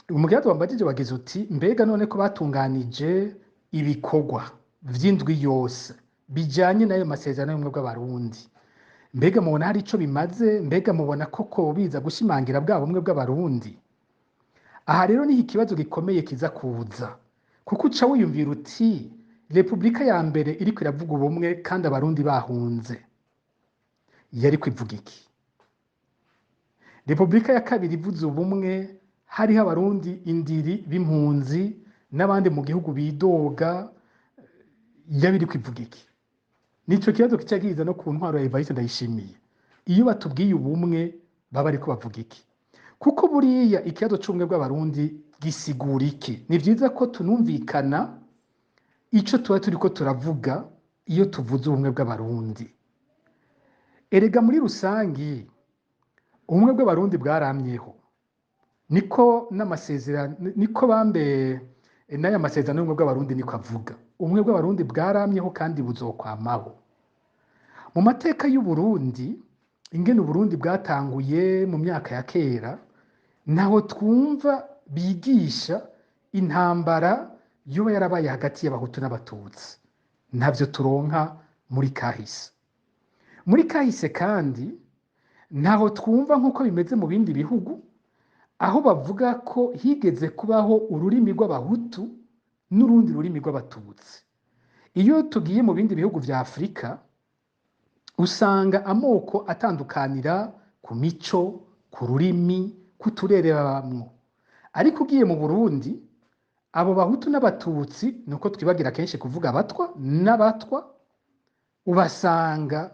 B: Umukibazo wambajije wagize uti mbega none ko batunganije ibikorwa vy'indwi yose bijanye n'ayo masezerano y'ubumwe bw'abarundi, mbega mubona hari ico bimaze? Mbega mubona koko biza gushimangira bwa bumwe bw'abarundi? Aha rero niho ikibazo gikomeye kiza kuza, kuko uca wiyumvira uti Repubulika ya mbere iriko iravuga ubumwe kandi abarundi bahunze, yariko ivuga iki? Repubulika ya kabiri ivuze ubumwe, hariho abarundi indiri b'impunzi n'abandi mu gihugu bidoga, yabiriko ivuga iki? Nico kibazo kica giza no ku ntwaro ya Evariste Ndayishimiye. Iyo batubwiye ubumwe baba ariko bavuga iki? Kuko buriya ikibazo c'ubumwe bw'abarundi gisigura iki? Ni vyiza ko tunumvikana ico tuba turiko turavuga iyo tuvuze ubumwe bw'abarundi. Erega muri rusangi ubumwe bw'abarundi bwaramyeho, niko n'amasezerano niko n'aya masezerano y'ubumwe bw'abarundi niko avuga. Ubumwe bw'abarundi bwaramyeho kandi buzokwamaho. Mu mateka y'u Burundi, ingene Uburundi bwatanguye mu myaka ya kera, naho twumva bigisha intambara yoba yarabaye hagati y'abahutu n'abatutsi, ntavyo turonka muri kahise. Muri kahise kandi ntaho twumva nk'uko bimeze mu bindi bihugu, aho bavuga ko higeze kubaho ururimi rw'abahutu n'urundi rurimi rw'abatutsi. Iyo tugiye mu bindi bihugu vya Afrika usanga amoko atandukanira ku mico, ku rurimi, ku turere babamwo, ariko ugiye mu Burundi abo bahutu n'abatutsi, nuko twibagira kenshi kuvuga abatwa n'abatwa, ubasanga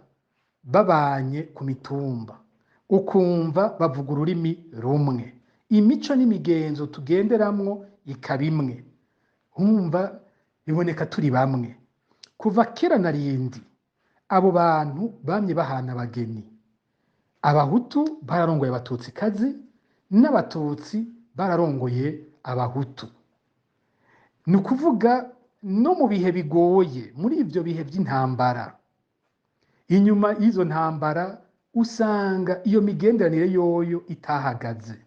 B: babanye ku mitumba, ukumva bavuga ururimi rumwe, imico n'imigenzo tugenderamwo ikaba imwe, humva biboneka turi bamwe. Kuva kera na rindi abo bantu bamye bahana abageni. Abahutu bararongoye abatutsi kazi n'abatutsi bararongoye abahutu. Ni ukuvuga no mu bihe bigoye, muri ivyo bihe by'intambara, inyuma y'izo ntambara usanga iyo migenderanire yoyo itahagaze.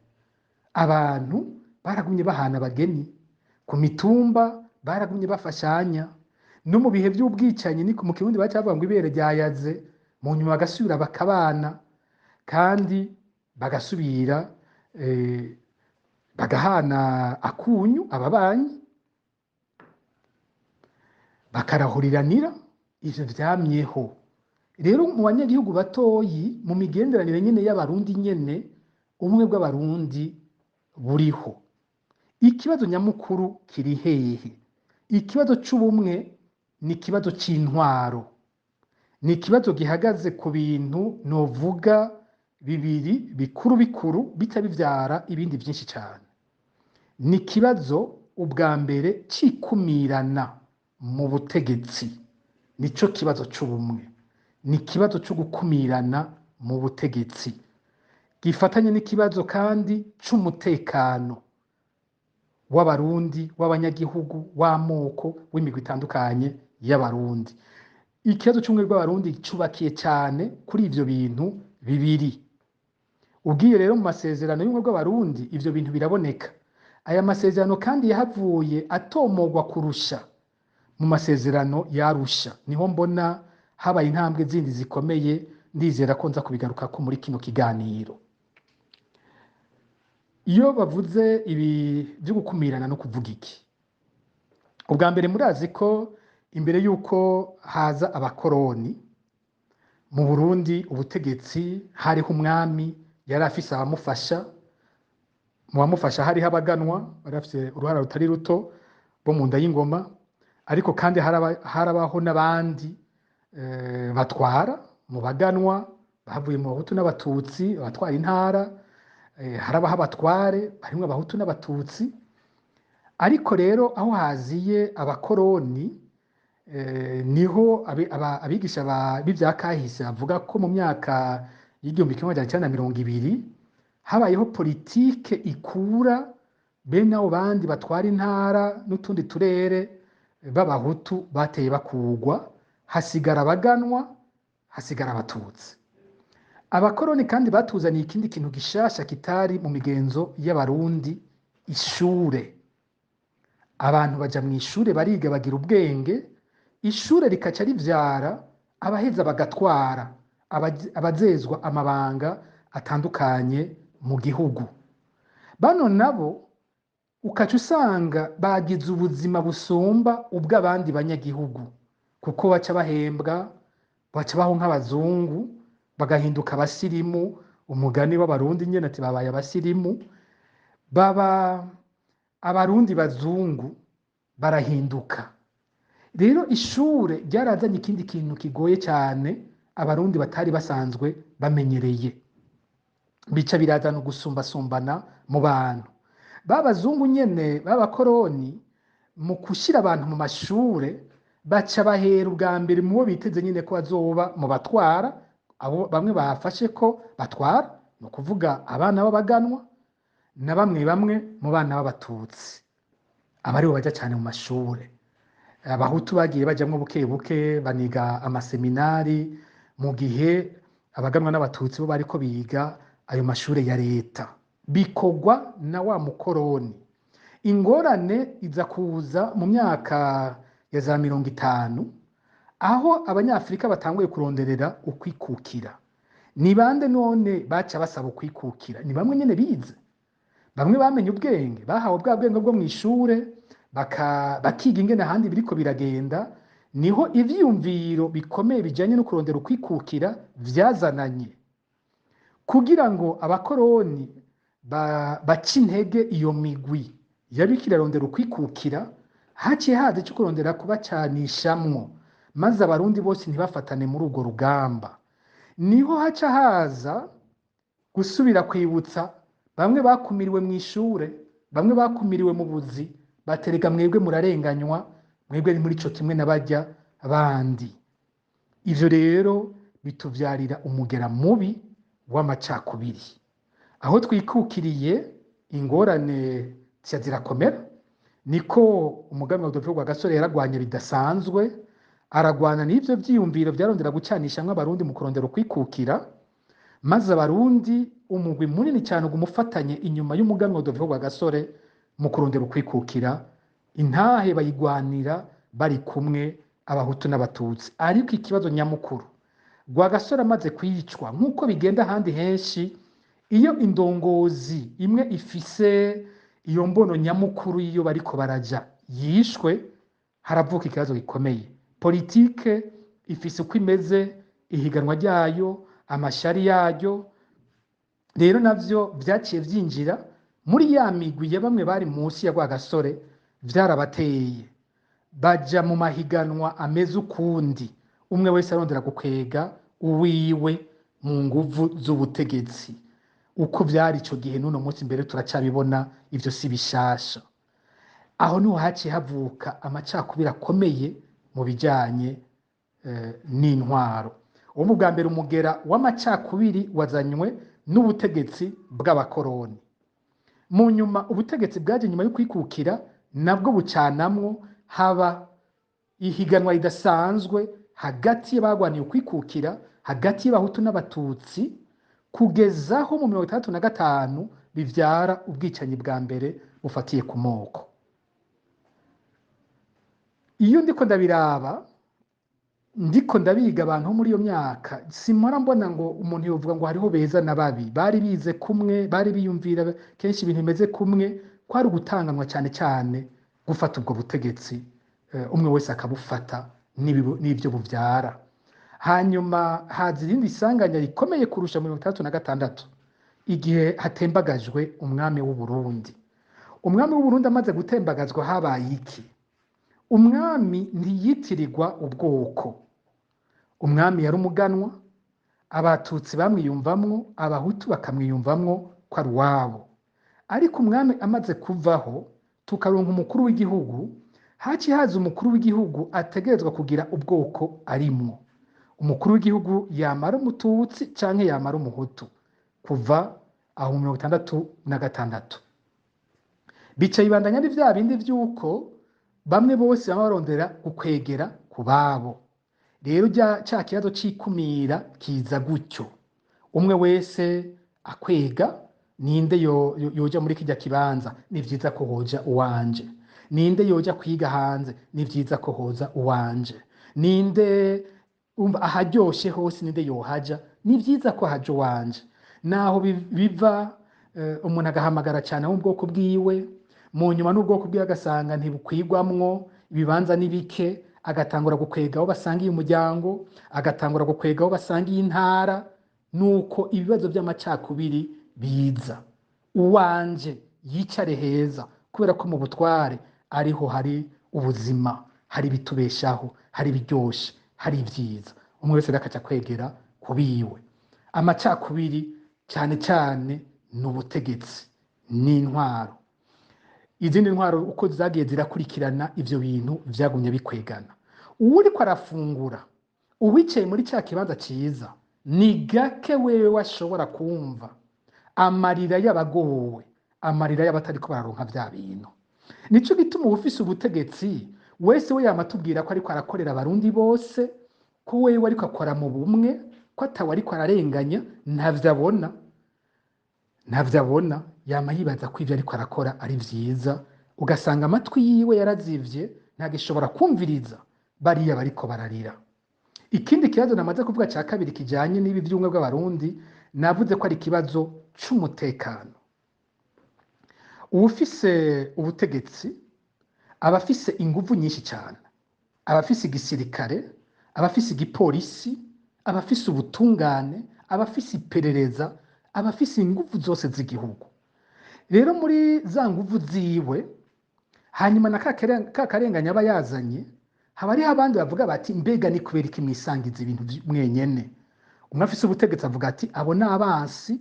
B: Abantu baragumye bahana abageni, ku mitumba baragumye bafashanya, no mu bihe by'ubwicanyi niko mu Kirundi bacavuga ngo ibere ryayaze, mu nyuma bagasubira bakabana. kandi bagasubira bagahana akunyu ababanyi bakarahuriranira. Ivyo vyamyeho rero mu banyagihugu batoyi, mu migenderanire nyene y'abarundi nyene, ubumwe bw'abarundi buriho. Ikibazo nyamukuru kiri hehe? Ikibazo c'ubumwe ni ikibazo c'intwaro, ni ikibazo gihagaze ku bintu novuga bibiri bikuru bikuru bica bivyara ibindi vyinshi cane. Ni ikibazo ubwa mbere c'ikumirana mu butegetsi, nico kibazo c'ubumwe. Ni ikibazo co gukumirana mu butegetsi, gifatanye n'ikibazo kandi c'umutekano w'abarundi, w'abanyagihugu, w'amoko, w'imigwi itandukanye y'abarundi. Ikibazo c'ubumwe bw'abarundi cubakiye cane kuri ivyo bintu bibiri. Ugiye rero mu masezerano y'ubumwe bw'abarundi, ivyo bintu biraboneka. Aya masezerano kandi yahavuye atomogwa kurusha mu masezerano y'Arusha. Niho mbona habaye intambwe zindi zikomeye, ndizera ko nza kubigarukako muri kino kiganiro. Iyo bavuze ibi vyo gukumirana no kuvuga iki? Ubwa mbere murazi ko imbere yuko haza abakoroni mu Burundi, ubutegetsi hariho umwami yari afise abamufasha. Mu bamufasha hariho abaganwa bari bafise uruhara rutari ruto bo mu nda y'ingoma, ariko kandi harabaho n'abandi batwara mu baganwa bavuye mu Bahutu n'Abatutsi, abatwara intara, harabaho abatware harimwo Abahutu n'Abatutsi. Ariko rero aho haziye abakoroni, niho abigisha b'ivya kahise bavuga ko mu myaka y'1920 habayeho politike ikura bene abo bandi batwara intara n'utundi turere b'Abahutu bateye bakugwa, hasigara abaganwa, hasigara Abatutsi. Abakoroni kandi batuzaniye ikindi kintu gishasha kitari mu migenzo y'Abarundi, ishure. Abantu baja mw'ishure bariga bagira ubwenge, ishure rikaca rivyara abaheza bagatwara, abazezwa amabanga atandukanye mu gihugu. Bano nabo ukaca usanga bagize ubuzima busumba ubw'abandi banyagihugu, kuko baca bahembwa, baca baho nk'abazungu, bagahinduka abasirimu. Umugani w'Abarundi nyene ati babaye abasirimu, baba abarundi bazungu barahinduka. Rero ishure ryarazanye ikindi kintu kigoye cyane abarundi batari basanzwe bamenyereye, bica birazana gusumbasumbana mu bantu. Babazungu nyene b'abakoroni mu kushira abantu mu mashure baca bahera ubwa mbere mu bo biteze nyene ko bazoba mu batwara, abo bamwe bafashe ko batwara, no kuvuga abana b'abaganwa na bamwe bamwe mu bana b'Abatutsi, abaribo baja cyane mu mashure. Abahutu bagiye bajamwo buke buke, baniga amaseminari, mu gihe abaganwa n'Abatutsi bo bariko biga ayo mashure ya leta, bikogwa na wa mukoroni. Ingorane iza kuza mu myaka ya za 50, aho abanyafrika batanguye kuronderera ukwikukira. Ni bande none baca basaba ukwikukira? Ni bamwe nyene bize, bamwe bamenye ubwenge, bahawe bwa bwenge bwo mw'ishure, bakiga ingene ahandi biriko biragenda. Niho ivyiyumviro bikomeye bijanye no kurondera ukwikukira vyazananye, kugira ngo abakoroni baca intege iyo migwi yabika irarondera ukwikukira. Haciye haza ico kurondera kubacanishamwo, maze abarundi bose ntibafatane muri urwo rugamba. Niho haca haza gusubira kwibutsa bamwe bakumiriwe mw'ishure, bamwe bakumiriwe mu buzi, baterega mwebwe murarenganywa, mwebwe ni muri co kimwe n'abarya bandi. Ivyo rero bituvyarira umugera mubi w'amacakubiri. Aho twikukiriye ingorane zirakomera. Niko umuganwa Rudoviko Rwagasore yaragwanye bidasanzwe, aragwana n'ivyo vyiyumviro vyarondera gucanishamwo abarundi mu kurondera ukwikukira, maze abarundi umugwi munini cyane ugumufatanye inyuma y'umuganwa Rudoviko Rwagasore mu kurondera ukwikukira. Intahe bayigwanira bari kumwe Abahutu n'Abatutsi, ariko ikibazo nyamukuru Rwagasore amaze kwicwa nk'uko bigenda ahandi henshi, iyo indongozi imwe ifise iyo mbono nyamukuru y'iyo bariko baraja yishwe, haravuka ikibazo gikomeye. Politike ifise uko imeze, ihiganwa ryayo, amashari yaryo, rero navyo vyaciye vyinjira muri ya migwi ya bamwe bari munsi ya Rwagasore, vyarabateye baja mu mahiganwa ameze ukundi, umwe wese arondera gukwega uwiwe mu nguvu z'ubutegetsi. Uko vyari ico gihe n'uno munsi mbere turacabibona, ivyo si bishasha. Aho niho haciye havuka amacakubiri akomeye mu bijanye n'intwaro. Uwo mu bwa mbere umugera w'amacakubiri wazanywe n'ubutegetsi bw'abakoroni. Mu nyuma ubutegetsi bwaje nyuma yo kwikukira nabwo bucanamwo, haba ihiganwa ridasanzwe hagati y'abagwaniye ukwikukira, hagati y'abahutu n'abatutsi, kugezaho mu 1965 bivyara ubwicanyi bwa mbere bufatiye ku moko. Iyo ndiko ndabiraba, ndiko ndabiga abantu muri iyo myaka, simora mbona ngo umuntu yovuga ngo hariho beza na babi. Bari bize kumwe, bari biyumvira kenshi ibintu bimeze kumwe, kwari ugutanganwa cyane cyane gufata ubwo butegetsi, umwe wese akabufata n'ibyo buvyara. Hanyuma haza irindi sanganya rikomeye kurusha mu 1966, igihe hatembagajwe umwami w'u Burundi. Umwami w'u Burundi amaze gutembagazwa habaye iki? Umwami ntiyitirirwa ubwoko. Umwami yari umuganwa, abatutsi bamwiyumvamwo, abahutu bakamwiyumvamwo ko ari uwabo. Ariko umwami amaze kuvaho, tukaronka umukuru w'igihugu, haciye haza umukuru w'igihugu ategerezwa kugira ubwoko arimwo. Umukuru w'igihugu yamara umututsi canke yamara umuhutu, kuva aho 1966. Bica ibandanya ari vya bindi vy'uko bamwe bose baba barondera gukwegera ku babo. Rero ca kibazo c'ikumira kiza gutyo, umwe wese akwega, ninde yoja muri kirya kibanza, ni vyiza ko hoja uwanje. Ninde yoja kwiga hanze, ni vyiza ko hoza uwanje. Ninde aharyoshe hose, ninde yohaja, ni vyiza ko haja uwanje. Naho biva umuntu agahamagara cyane mu bwoko bwiwe, mu nyuma n'ubwoko bwiwe agasanga ntibukwigwamwo, ibibanza nibike, agatangura gukwega aho basangiye umuryango, agatangura gukwega aho basangiye intara, nuko ibibazo by'amacakubiri biza. Uwanje yicare heza, kubera ko mu butware ariho hari ubuzima, hari bitubeshaho, hari biryoshe, hari ibyiza. Umwe wese akaca kwegera kubiwe. Amacakubiri cyane cyane n'ubutegetsi n'intwaro. Izindi ntwaro uko zagiye zirakurikirana, ivyo bintu vyagumye bikwegana. Uwuriko arafungura, uwicaye muri cya kibanza ciza, ni gake wewe washobora kumva amarira y'abagowe, amarira y'abatariko bararonka vya bintu. Nico gituma ufise ubutegetsi wese we yamatubwira ko ariko arakorera abarundi bose, ko wewe ariko akora mu bumwe, ko atawe ariko ararenganya, ntavyo abona, yama yibaza ko ivyo ariko arakora ari vyiza, ugasanga amatwi yiwe yarazivye, ntagishobora kumviriza bariya bariko bararira. Ikindi kibazo namaze kuvuga ca kabiri kijanye n'ibi vy'ubumwe bw'abarundi, navuze ko ari ikibazo c'umutekano. Uwufise ubutegetsi abafise inguvu nyinshi cyane, abafise igisirikare, abafise igipolisi, abafise ubutungane, abafise iperereza, abafise inguvu zose z'igihugu. Rero muri za nguvu ziwe, hanyuma na kakarenganya aba yazanye, haba hariho abandi bavuga bati mbega ni kubera iki mwisangiza ibintu mwenyene. Umwe afise ubutegetsi avuga ati abo ni abansi,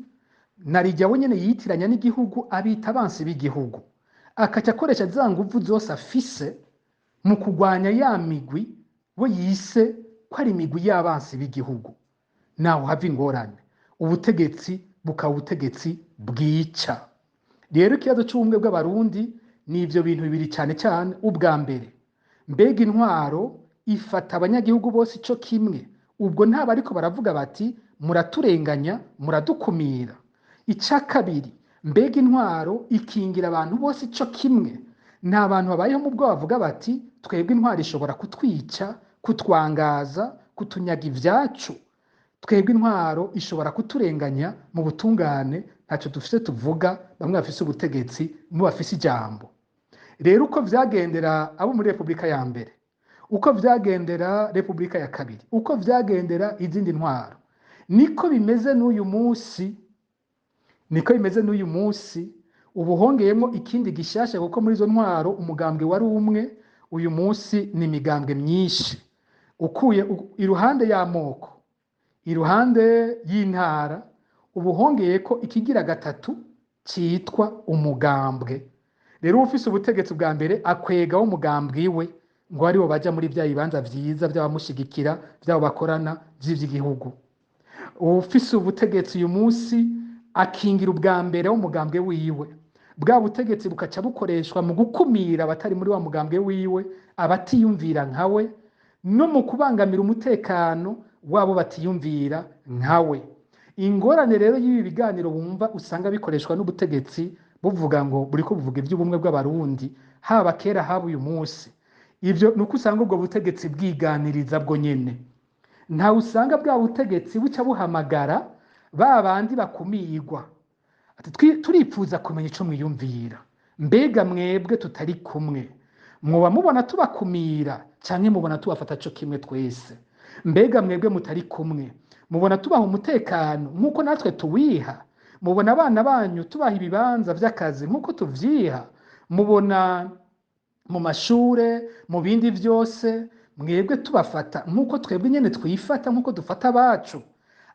B: narijya we nyene yiyitiranya n'igihugu, abita abansi b'igihugu, akaca akoresha za nguvu zose afise mu kugwanya ya migwi we yise ko ari imigwi y'abansi b'igihugu. Naho hava ingorane, ubutegetsi bukaba ubutegetsi bwica. Rero ikibazo c'ubumwe bw'abarundi ni ivyo bintu bibiri cyane cyane. Ubwa mbere, mbega intwaro ifata abanyagihugu bose ico kimwe, ubwo ntaba ariko baravuga bati muraturenganya, muradukumira. Ica kabiri, mbega intwaro ikingira abantu bose ico kimwe, nta bantu babayeho mu bwo bavuga bati twebwe intwaro ishobora kutwica, kutwangaza, kutunyaga ivyacu. twebwe intwaro ishobora kuturenganya mu butungane, ntacyo dufise tuvuga, bamwe bafise ubutegetsi, bamwe bafise ijambo. Rero uko vyagendera abo muri Repubulika ya mbere, uko vyagendera Repubulika ya kabiri, uko vyagendera izindi ntwaro, niko bimeze n'uyu munsi, ubu hongeyemo ikindi gishasha, kuko muri izo ntwaro umugambwe wari umwe, uyu munsi ni imigambwe myinshi, ukuye iruhande y'amoko, iruhande y'intara, ubu hongeye ko ikigira gatatu citwa umugambwe. Rero ufise ubutegetsi bwa mbere akwegaho umugambwe iwe ngo aribo baja muri vya bibanza vyiza vy'abamushigikira, vy'abo bakorana vy'igihugu. Ufise ubutegetsi uyu munsi akingira ubwa mbere w'umugambwe wiwe, bwa butegetsi bukaca bukoreshwa mu gukumira abatari muri wa mugambwe wiwe, abatiyumvira nkawe, no mu kubangamira umutekano wabo batiyumvira nkawe. Ingorane rero y'ibi biganiro wumva usanga bikoreshwa n'ubutegetsi buvuga ngo buriko buvuga iby'ubumwe bw'abarundi, haba kera haba uyu munsi, ivyo nuko usanga ubwo butegetsi bwiganiriza bwo nyene. Nta usanga bwa butegetsi buca buhamagara ba bandi bakumirwa ati turipfuza kumenya ico mwiyumvira, mbega mwebwe tutari kumwe mwoba mubona tubakumira canke mubona tubafata co kimwe twese? Mbega mwebwe mutari kumwe mubona tubaha umutekano nk'uko natwe tuwiha? Mubona abana banyu tubaha ibibanza vy'akazi nk'uko tuvyiha? Mubona mu mashure, mu bindi vyose mwebwe tubafata nk'uko twebwe nyene twifata, nk'uko dufata abacu?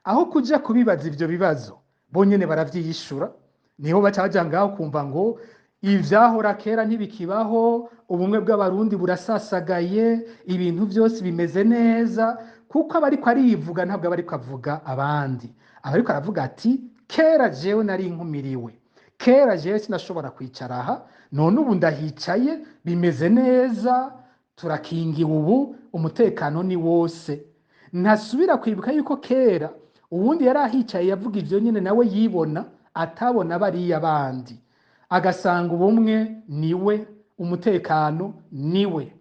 B: Aho kuja kubibaza ivyo bibazo, bonyene baravyiyishura, niho baca baja ngaho kumva ngo ivyahora kera ntibikibaho, ubumwe bw'abarundi burasasagaye, ibintu vyose bimeze neza, kuko abariko arivuga ntabwo abariko avuga abandi. Abariko aravuga ati kera jewe nari nkumiriwe, kera jewe sinashobora kwicara aha, none ubu ndahicaye bimeze neza, turakingiwe ubu, umutekano ni wose. Ntasubira kwibuka yuko kera uwundi yari ahicaye yavuga ivyo nyene nawe yibona, atabona bariya bandi, agasanga ubumwe niwe, umutekano niwe.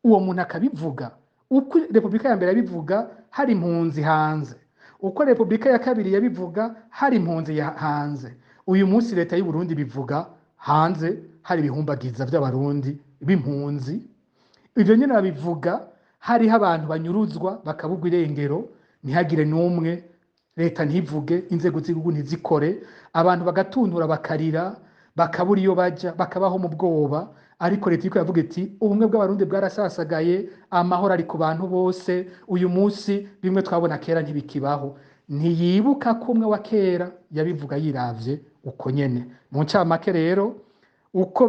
B: Uwo muntu akabivuga uko Repubulika ya mbere yabivuga hari impunzi hanze, uko Repubulika ya kabiri yabivuga hari impunzi hanze. Uyu munsi leta y'u Burundi bivuga hanze hari ibihumbagiza vy'abarundi b'impunzi. Ivyo nyene babivuga hariho abantu banyuruzwa bakabugwa irengero, ntihagire n'umwe, leta ntivuge, inzego z'igihugu ntizikore, abantu bagatuntura bakarira, bakabura iyo baja, bakabaho mu bwoba. Ariko leta iriko yavuga iti ubumwe bw'abarundi bwarasasagaye, amahoro ari ku bantu bose, uyu munsi bimwe twabona kera ntibikibaho. Ntiyibuka ko umwe wa kera yabivuga yiravye uko nyene. Mu ncamake rero, uko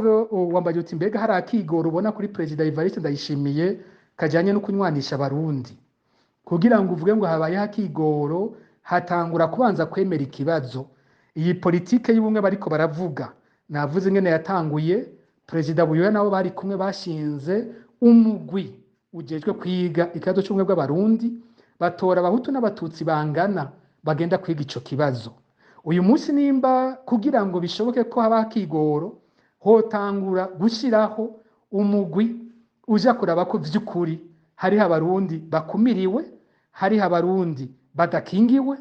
B: wambaye uti mbega hari akigoro ubona kuri Perezida Evariste Ndayishimiye kajanye no kunywanisha abarundi, kugira ngo uvuge ngo habaye akigoro, hatangura kubanza kwemera ikibazo. Iyi politike y'ubumwe bariko baravuga, navuze ngene yatanguye, Perezida Buyoya nabo bari kumwe bashinze umugwi ujejwe kwiga ikibazo c'ubumwe bw'abarundi, batora abahutu n'abatutsi bangana bagenda kwiga ico kibazo. Uyu munsi nimba kugira ngo bishoboke ko haba akigoro, hotangura gushiraho umugwi uja kuraba ko vy'ukuri hariho abarundi bakumiriwe, hariho abarundi badakingiwe,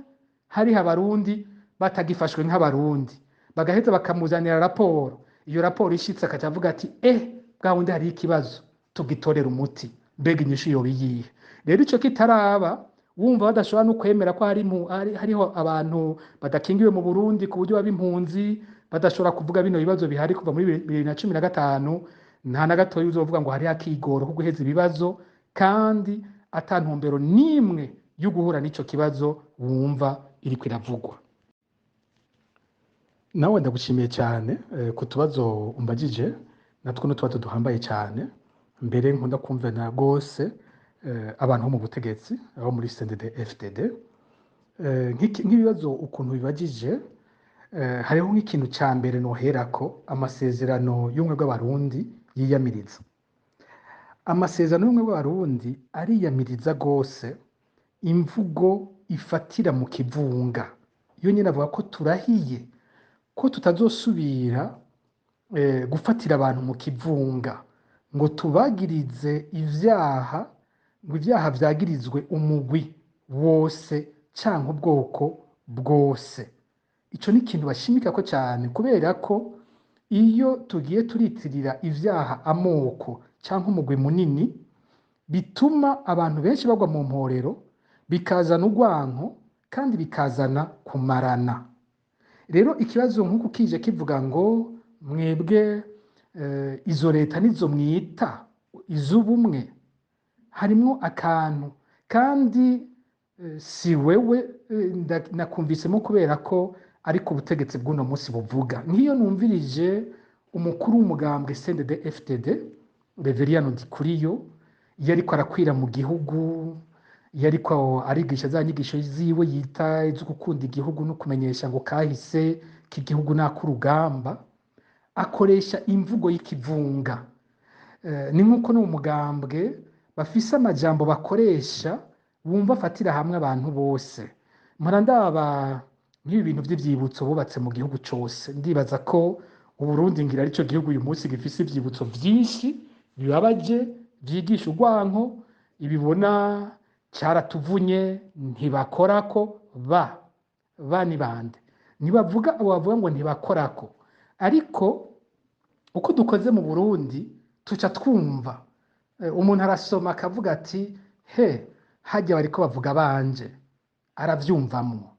B: hariho abarundi batagifashwe nk'abarundi, bagaheza bakamuzanira raporo. Iyo raporo ishitse akaca avuga ati bwa wundi hari ikibazo, tugitorera umuti, mbega inyishu yoba iyihe? Rero ico kitaraba, wumva badashobora no kwemera ko hariho abantu badakingiwe mu Burundi ku buryo b'impunzi, badashobora kuvuga bino bibazo bihari kuva muri 2015, nta na gatoyi uzovuga ngo hari akigoro ko guheza ibibazo, kandi ata ntumbero nimwe yo guhura n'ico kibazo wumva iriko iravugwa. Nawe ndagushimiye cyane ku tubazo umbagije, natwo n'utubazo duhambaye cyane. Mbere nkunda kumva na gose abantu bo mu butegetsi, abo muri CNDD FDD, nk'ibibazo ukuntu bibagije, hariho nk'ikintu ca mbere noherako, amasezerano y'ubumwe bw'abarundi yiyamiriza. Amasezerano y'ubumwe bw'abarundi ariyamiriza gose imvugo ifatira mu kivunga. Iyo nyene avuga ko turahiye ko tutazosubira gufatira abantu mu kivunga, ngo tubagirize ivyaha, ngo ivyaha vyagirizwe umugwi wose canke ubwoko bwose. Ico ni ikintu bashimikako cane kubera ko iyo tugiye turitirira ivyaha amoko canke umugwi munini, bituma abantu benshi bagwa mu mporero, bikazana urwanko kandi bikazana kumarana. Rero ikibazo nk'uku kije kivuga ngo mwebwe izo leta nizo mwita iz'ubumwe, harimwo akantu kandi si wewe nakumvisemo kubera ko ariko ubutegetsi bw'uno munsi buvuga. Nk'iyo numvirije umukuru w'umugambwe CNDD-FDD Reveriyano Ndikuriyo iyo ariko arakwira mu gihugu, iyo ariko arigisha za nyigisho ziwe yita izo gukunda igihugu no kumenyesha ngo kahise k'igihugu n'ak'urugamba, akoresha imvugo y'ikivunga. Ni nk'uko no mu mugambwe bafise amajambo bakoresha bumva afatira hamwe abantu bose. Mpora ndaba nk'ibi bintu vy'ivyibutso bubatse mu gihugu cose, ndibaza ko Uburundi ngira arico gihugu uyu munsi gifise ivyibutso vyinshi bibabaje vyigisha urwanko, ibibona caratuvunye ntibakorako. Ba ni bande? Ntibavuga abo bavuga ngo ntibakorako, ariko uko dukoze mu Burundi tuca twumva umuntu arasoma akavuga ati he harya bariko bavuga banje, aravyumvamwo.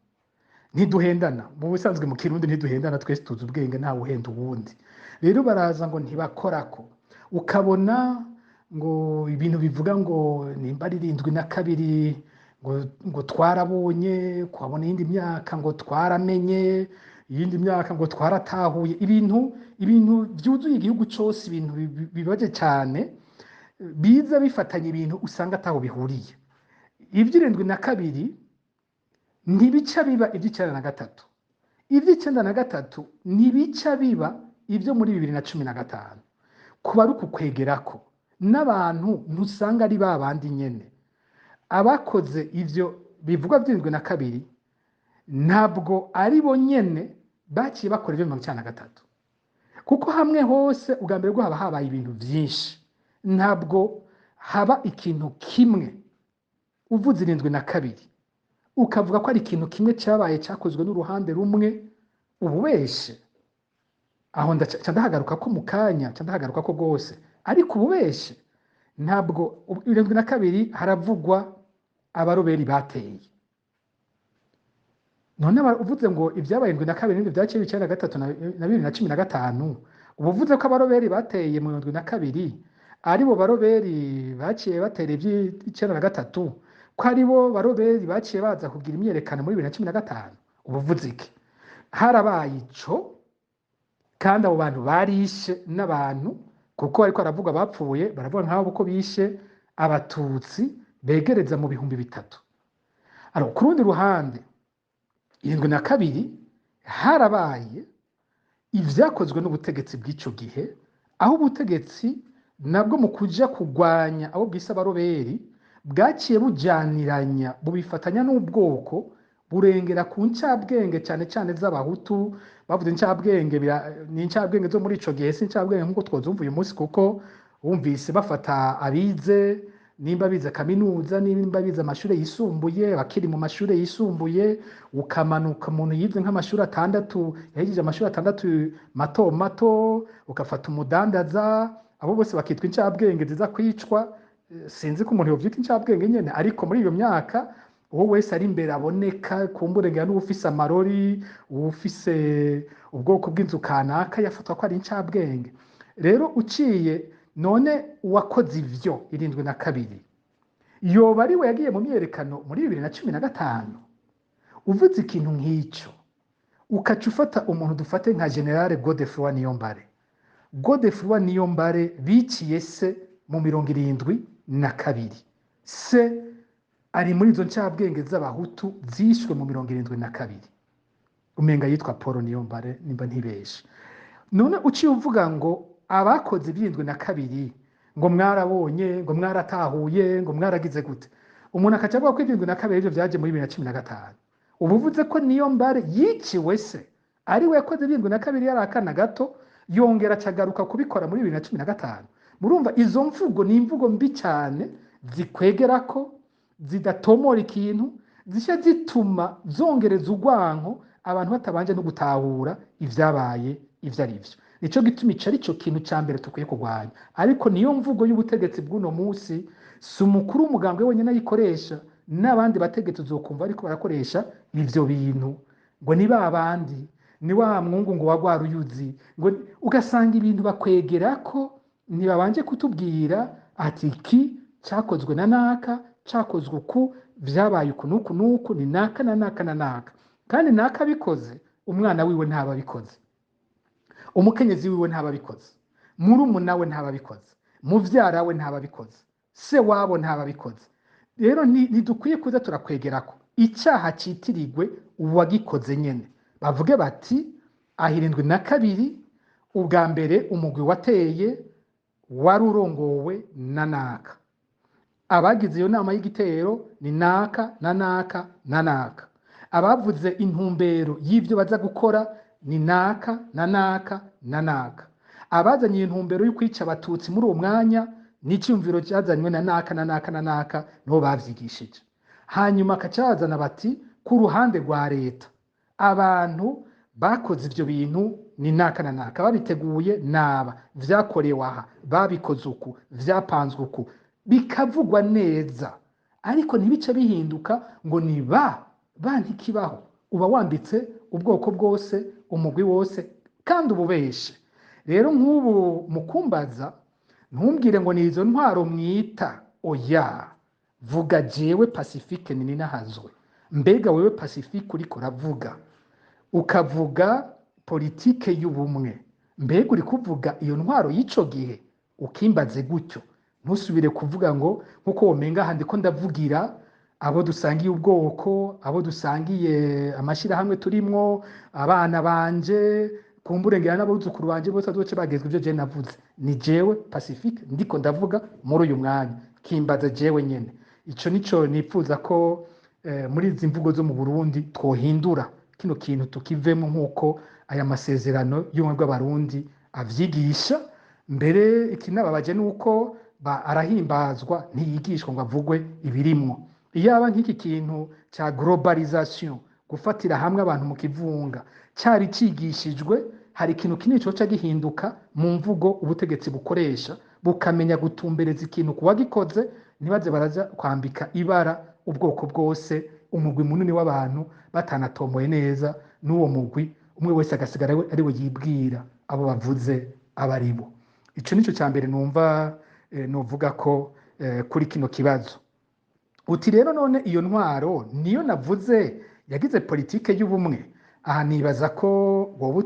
B: Ntiduhendana mu busanzwe mu Kirundi, ntiduhendana, twese tuzi ubwenge, ntawe uhenda uwundi. Rero baraza ngo ntibakorako, ukabona ngo ibintu bivuga ngo nimba ari 72 ngo twarabonye, kwabona iyindi myaka ngo twaramenye, iyindi myaka ngo twaratahuye, ibintu vyuzuye igihugu cose, ibintu bibaje cane, biza bifatanya ibintu usanga ataho bihuriye. Ivy'irindwi ntibica biba ivy'I93, ivy'I93 ntibica biba ivyo muri 2015. Kuba ari ukukwegerako n'abantu ntusanga ari babandi nyene. Abakoze ivyo bivugwa vy'I92 ntabwo ari bo nyene baciye bakora ivyo 1993, kuko hamwe hose ubwa mbere haba habaye ibintu vyinshi, ntabwo haba ikintu kimwe. Uvuze 72 ukavuga ko ari ikintu kimwe cyabaye cyakozwe n'uruhande rumwe, ububeshe aho ndahagaruka ko mu kanya, ndahagaruka ko rwose, ariko ububeshe ntabwo 72 haravugwa abaroberi bateye. None uvuze ngo ibyabaye 72 n'ibyo byaciye 1993 na 2015, ubuvuze ko abaroberi bateye mu 72 aribo baroberi baciye batera iby'1993, ko aribo baroberi baciye baza kugira imyerekano muri 2015, ubuvuze iki? Harabaye ico, kandi abo bantu barishe n'abantu, kuko ariko aravuga bapfuye, baravuga nk'abo ko bishe abatutsi begereza mu 3,000. Alors ku rundi ruhande 72 harabaye ivyakozwe n'ubutegetsi bw'ico gihe, aho ubutegetsi nabwo mu kuja kugwanya abo bwise abaroberi bwaciye bujaniranya bubifatanya n'ubwoko, burengera ku ncabwenge cyane cyane z'abahutu. Bavuze incabwenge, ni incabwenge zo muri ico gihe, si incabwenge nk'uko twozumva uyu munsi, kuko wumvise bafata abize, nimba bize kaminuza, nimba bize amashuri yisumbuye, bakiri mu mashuri yisumbuye, ukamanuka umuntu yize nk'amashuri 6, yahejeje amashuri 6 mato mato, ukafata umudandaza, abo bose bakitwa incabwenge ziza kwicwa. Sinzi ko umuntu yovyita incabwenge nyene, ariko muri iyo myaka uwo wese ari imbere aboneka, kumburengera n'ufise amarori, ufise ubwoko bw'inzu kanaka, yafatwa ko ari incabwenge. Rero uciye none uwakoze ivyo 72 yoba ari we yagiye mu myerekano muri 2015. Uvuze ikintu nk'ico ukaca ufata umuntu dufate nka General Godefroid Niyombare. Godefroid Niyombare biciye se mu 72, se ari muri izo ncabwenge z'abahutu zishwe mu 72. Umenga yitwa Paul Niyombare nimba ntibeshe. None uciye uvuga ngo abakoze 72 ngo mwarabonye, ngo mwaratahuye, ngo mwaragize gute, umuntu akaca avuga ko 72 ivyo vyaje muri 2015. Ubuvuze ko Niyombare yiciwe se ari we yakoze 72 yari akana gato, yongera acagaruka kubikora muri 2015. Murumva izo mvugo ni imvugo mbi cyane, zikwegerako, zidatomora ikintu, zishya zituma zongereza urwanko abantu batabanje no gutahura ivyabaye ivyo ari vyo. Nico gituma ico ari cyo kintu ca mbere tukwiye kurwanya. Ariko niyo mvugo y'ubutegetsi bw'uno musi, si umukuru w'umugambwe wenyine ayikoresha, n'abandi bategetsi uzokumva ariko barakoresha ivyo bintu, ngo ni babandi, ni wa mwungu ngo wagwara uyuzi, ngo ugasanga ibintu bakwegera ko ntibabanje kutubwira ati iki cyakozwe na naka, cyakozwe uku, vyabaye uku nuku nuku, ni naka na naka na naka, kandi naka bikoze umwana wiwe ntaba abikoze, umukenyezi wiwe ntaba abikoze, murumuna we ntaba abikoze, muvyara we ntaba abikoze, se wabo ntaba abikoze. Rero ntidukwiye kuza turakwegerako icyaha citirirwe uwagikoze nyene, bavuge bati ahirindwi na kabiri ubwa mbere umugwi wateye wari urongowe na naka, abagize iyo nama y'igitero ni naka na naka na naka, abavuze intumbero y'ivyo baza gukora ni naka na naka na naka, abazanye intumbero yo kwica abatutsi muri uwo mwanya n'iciyumviro cyazanywe na naka na naka na naka nibo bavyigishije. Hanyuma akacazana bati ku ruhande rwa leta abantu bakoze ivyo bintu ni naka na naka, babiteguye naba, vyakorewe aha, babikoze uku, vyapanzwe uku, bikavugwa neza. Ariko ntibice bihinduka ngo ni ba ntikibaho, uba wanditse ubwoko bwose, umugwi wose, kandi ububeshe. Rero nk'ubu mukumbaza ntumbwire ngo ni izo ntwaro mwita, oya, vuga jewe Pacifique Nininahazwe. Mbega wewe Pacifique uriko uravuga, ukavuga politike y'ubumwe, mbega uri kuvuga iyo ntwaro y'ico gihe, ukimbaze gutyo ntusubire kuvuga ngo nkuko womenga handi ko ndavugira abo dusangiye ubwoko, abo dusangiye amashirahamwe turimwo, abana banje, kumburengera n'abuzukuru banje bose azoce bagezwe ivyo je navuze. Ni jewe Pacifique ndiko ndavuga muri uyu mwanya, kimbaza jewe nyene. Ico nico nipfuza ko muri izi mvugo zo mu Burundi twohindura kino kintu tukivemo, nkuko aya masezerano y'ubumwe bw'abarundi avyigisha. Mbere ikinababaje nuko arahimbazwa ntiyigishwa ngo avugwe ibirimwo. Iyaba nk'iki kintu ca globalisation, gufatira hamwe abantu mu kivunga, cyari cigishijwe, hari ikintu kinini coca gihinduka mu mvugo ubutegetsi bukoresha, bukamenya gutumbereza ikintu kuwagikoze, ntibaze baraza kwambika ibara ubwoko bwose, umugwi munini w'abantu batanatomoye neza n'uwo mugwi, umwe wese agasigara ari we yibwira abo bavuze abaribo. Ico nico ca mbere numva novuga ko kuri kino kibazo. Uti rero none iyo ntwaro niyo navuze yagize politike y'ubumwe. Aha nibaza ko wowe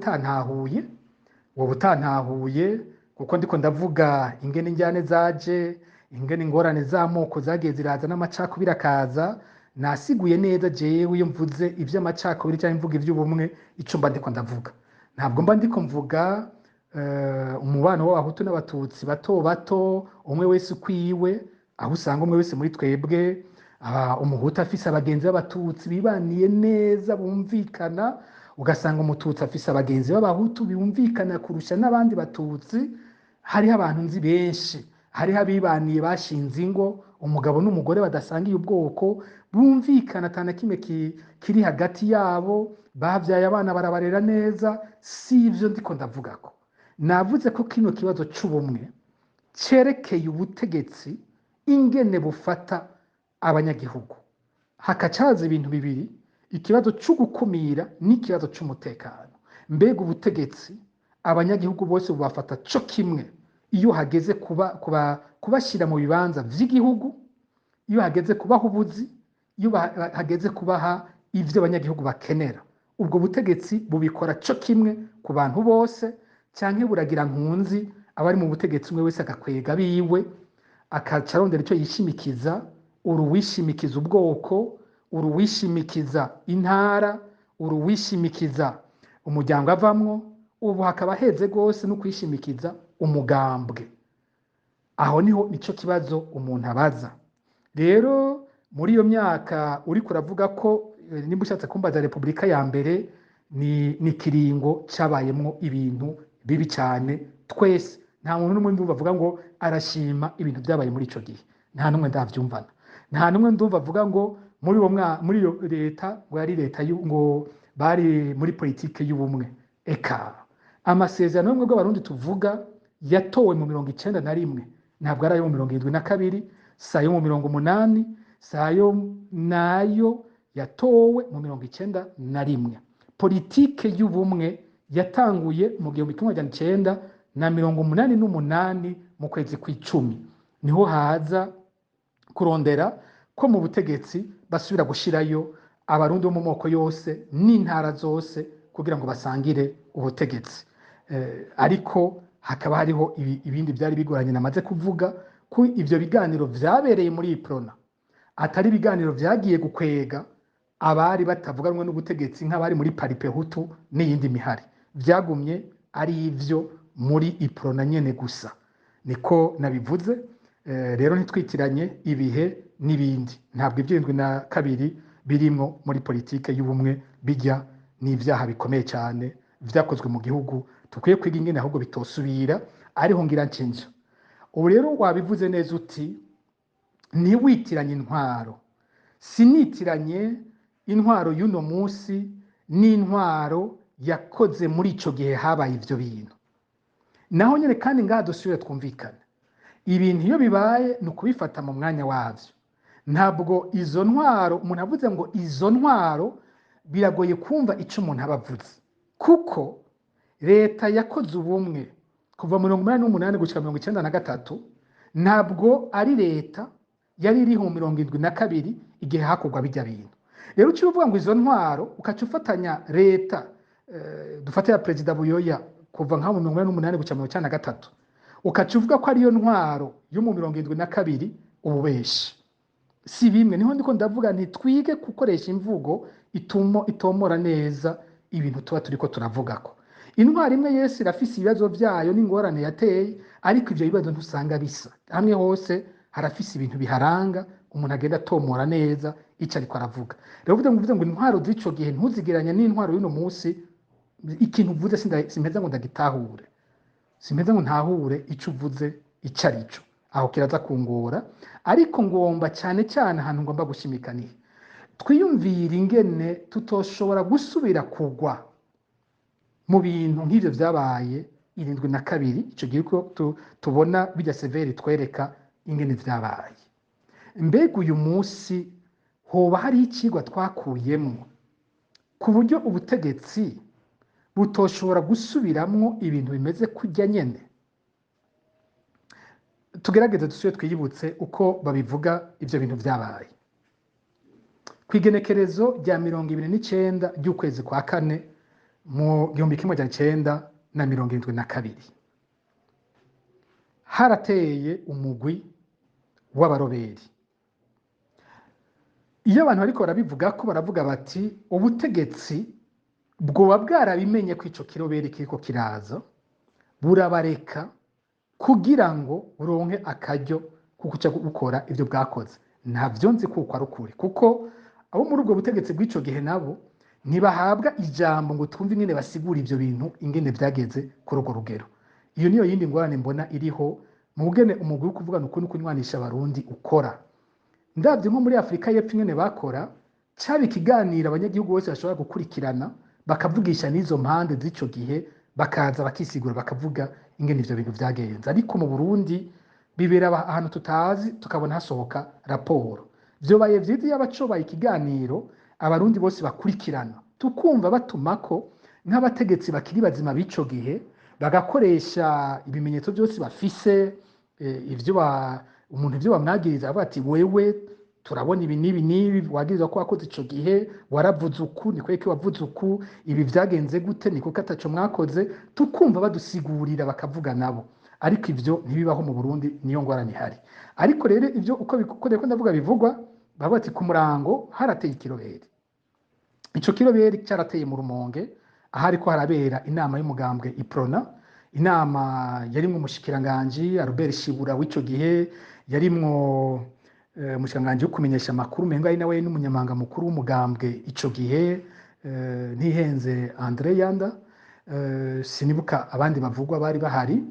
B: utantahuye kuko ndiko ndavuga ingene njyane zaje, ingene ingorane z'amoko zagiye ziraza n'amacakubiri akaza. Nasiguye neza jewe iyo mvuze ivy'amacakubiri cyangwa mvuga ivy'ubumwe ico mba ndiko ndavuga. Ntabwo mba ndiko mvuga umubano w'abahutu n'abatutsi bato bato, umwe wese ukwiwe, aho usanga umwe wese muri twebwe umuhutu afise abagenzi b'abatutsi bibaniye neza bumvikana, ugasanga umututsi afise abagenzi b'abahutu bumvikana kurusha n'abandi batutsi. Hariho abantu nzi benshi, hariho abibaniye bashinze ingo, umugabo n'umugore badasangiye ubwoko, bumvikana atana kimwe kiri hagati yabo, bavyaye abana barabarera neza. Si ivyo ndiko ndavugako. Navuze ko kino kibazo c'ubumwe cerekeye ubutegetsi ingene bufata abanyagihugu, hakacaza ibintu bibiri, ikibazo c'ugukumira n'ikibazo c'umutekano. Mbega ubutegetsi abanyagihugu bose bubafata co kimwe iyo hageze kubashira mu bibanza vy'igihugu, iyo hageze kubaha ubuzi, iyo hageze kubaha ivyo abanyagihugu bakenera. Ubwo butegetsi bubikora co kimwe ku bantu bose, canke buragira nkunzi abari mu butegetsi umwe wese agakwega biwe, akaca arondera ico yishimikiza, uruwishimikiza ubwoko, uruwishimikiza intara, uruwishimikiza umuryango avamwo, ubu hakaba heze gose no kwishimikiza umugambwe. Aho nico kibazo umuntu abaza. Rero muri iyo myaka uri kuravuga ko nimba ushatse kumbaza Republika ya mbere ni kiringo cabayemwo ibintu bibi cyane. Twese nta muntu n'umwe ndumva avuga ngo arashima ibintu byabaye muri ico gihe, nta numwe ndavyumvana. Nta numwe ndumva avuga ngo muri iyo leta ngo yari leta ngo bari muri politike y'ubumwe. Eka amasezerano y'ubumwe bw'abarundi tuvuga yatowe mu 91 ntabwo ari ayo mu 72, si ayo mu 80, si ayo nayo yatowe mu 91. Politike y'ubumwe yatanguye mu 1988 mu kwezi kw'icumi, niho haza kurondera ko mu butegetsi basubira gushirayo abarundi bo mu moko yose n'intara zose kugira ngo basangire ubutegetsi. Ariko hakaba hariho ibindi byari bigoranye namaze kuvuga ko ivyo biganiro vyabereye muri Iprona atari ibiganiro vyagiye gukwega abari batavuga rumwe n'ubutegetsi nk'abari muri Paripehutu n'iyindi mihari, vyagumye ari ivyo muri Iprona nyene gusa. Niko nabivuze. Rero ntitwitiranye ibihe n'ibindi, ntabwo ibyo 72 birimo muri politike y'ubumwe bijya n'ivyaha bikomeye cyane vyakozwe mu gihugu tukwiye kwiga ingene ahubwo bitosubira, ariho ngira ncinja. Ubu rero wabivuze neza uti ni witiranye intwaro, sinitiranye intwaro y'uno munsi n'intwaro yakoze muri ico gihe habaye ivyo bintu. Naho nyene kandi ngaha dusubire twumvikana, ibintu iyo bibaye ni ukubifata mu mwanya wavyo. Ntabwo izo ntwaro, umuntu avuze ngo izo ntwaro, biragoye kumva ico umuntu abavuze, kuko leta yakoze ubumwe kuva 1988 gushika 1993 ntabwo ari leta yari iriho mu 72 igihe hakorwa bijya bintu. Rero uci uvuga ngo izo ntwaro ukaca ufatanya leta dufate ya Perezida Buyoya kuva nka mu 1988 gushika 1993 ukaca uvuga ko ariyo ntwaro yo mu 72 ububeshi. Si bimwe, niho ndiko ndavuga nti twige gukoresha imvugo itomora neza ibintu tuba turiko turavugako. Intwaro imwe Yesu irafise ibibazo vyayo n'ingorane yateye, ariko ivyo bibazo ntusanga bisa. Hamwe hose harafise ibintu biharanga umuntu agenda atomora neza ico ariko aravuga. Rero uvuze ngo intwaro z'ico gihe ntuzigiranya n'intwaro y'uno munsi, ikintu uvuze simpeza ngo ndagitahure. Simpeza ngo ntahure ico uvuze ico arico. Aho kiraza kungora, ariko ngomba cyane cyane ahantu ngomba gushimikaniye. Twiyumvira ingene tutoshobora gusubira kugwa mu bintu nk'ivyo vyabaye 72 ico gihe ko tubona bijya severi twereka ingene vyabaye. Mbega uyu munsi hoba hari ikigwa twakuyemo ku buryo ubutegetsi butoshobora gusubiramwo ibintu bimeze kujya nyene? Tugerageze dusuye twiyibutse uko babivuga ivyo bintu vyabaye. Kwigenekerezo rya 29 ry'ukwezi kwa kane mu 1972 harateye umugwi w'abaroberi. Iyo abantu bariko barabivuga ko baravuga bati ubutegetsi bwoba bwarabimenye ko ico kiroberi kiriko kiraza burabareka kugira ngo uronke akaryo kukuca gukora ivyo bwakoze. Ntavyo nzi kuko ari ukuri, kuko abo muri ubwo butegetsi bw'ico gihe nabo ntibahabwa ijambo ngo twumve ingene basigura ivyo bintu ingene vyageze kuri urwo rugero. Iyo niyo yindi ngorane mbona iriho mu bugene umugwi wo kuvuga nuko kunywanisha abarundi ukora. Ndavye nko muri Afrika y'Epfo ingene bakora, caba ikiganiro abanyagihugu bose bashobora gukurikirana bakavugisha n'izo mpande z'ico gihe, bakaza bakisigura bakavuga ingene ivyo bintu vyagenze. Ariko mu Burundi bibera ahantu tutazi, tukabona hasohoka raporo. Vyobaye vyiza iyo abacobaye ikiganiro abarundi bose bakurikirana, tukumva batumako nk'abategetsi bakiri bazima b'ico gihe, bagakoresha ibimenyetso byose bafise, umuntu ivyo bamwagiriza bati wewe turabona ibi nibi wagiriza ko wakoze ico gihe, waravuze uku, ni kweke wavuze uku, ibi vyagenze gute, niko kataco mwakoze, tukumva badusigurira bakavuga nabo. Ariko ivyo ntibibaho mu Burundi, niyo ngorane ihari. Ariko rero ivyo uko bikoreko ndavuga bivugwa, baba bati ku Murango harateye ikiroberi. Ico kiroberi cyarateye mu Rumonge, ahari ko harabera inama y'umugambwe Iprona. Inama yarimwo umushikiranganje Albert Shibura w'ico gihe, yarimwo umushikiranganje wo kumenyesha amakuru menga ari nawe n'umunyamanga mukuru w'umugambwe ico gihe, ntihenze Andre Yanda, sinibuka abandi bavugwa bari bahari.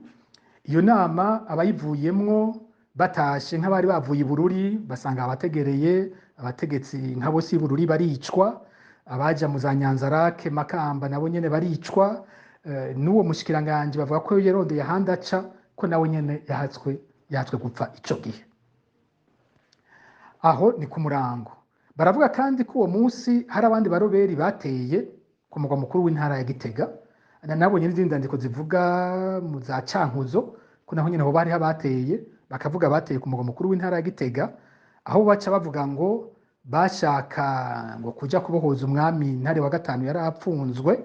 B: Iyo nama abayivuyemwo batashe nk'abari bavuye i Bururi basanga abategereye abategetsi nka bose i Bururi baricwa, abaja mu za Nyanzarake Makamba nabo nyene baricwa, n'uwo mushikiranganje bavuga ko yarondeye ahandi aca ko nawe nyene yahatswe gupfa ico gihe. Aho ni ku Murango. Baravuga kandi ko uwo munsi hari abandi baroberi bateye ku mugwa mukuru w'intara ya Gitega, nabonye n'izindi ndandiko zivuga mu za Cankuzo ko naho nyene ho bari habateye, bakavuga bateye ku mugwa mukuru w'intara ya Gitega, aho baca bavuga ngo bashaka ngo kuja kubohoza umwami Ntare wa gatanu yari apfunzwe.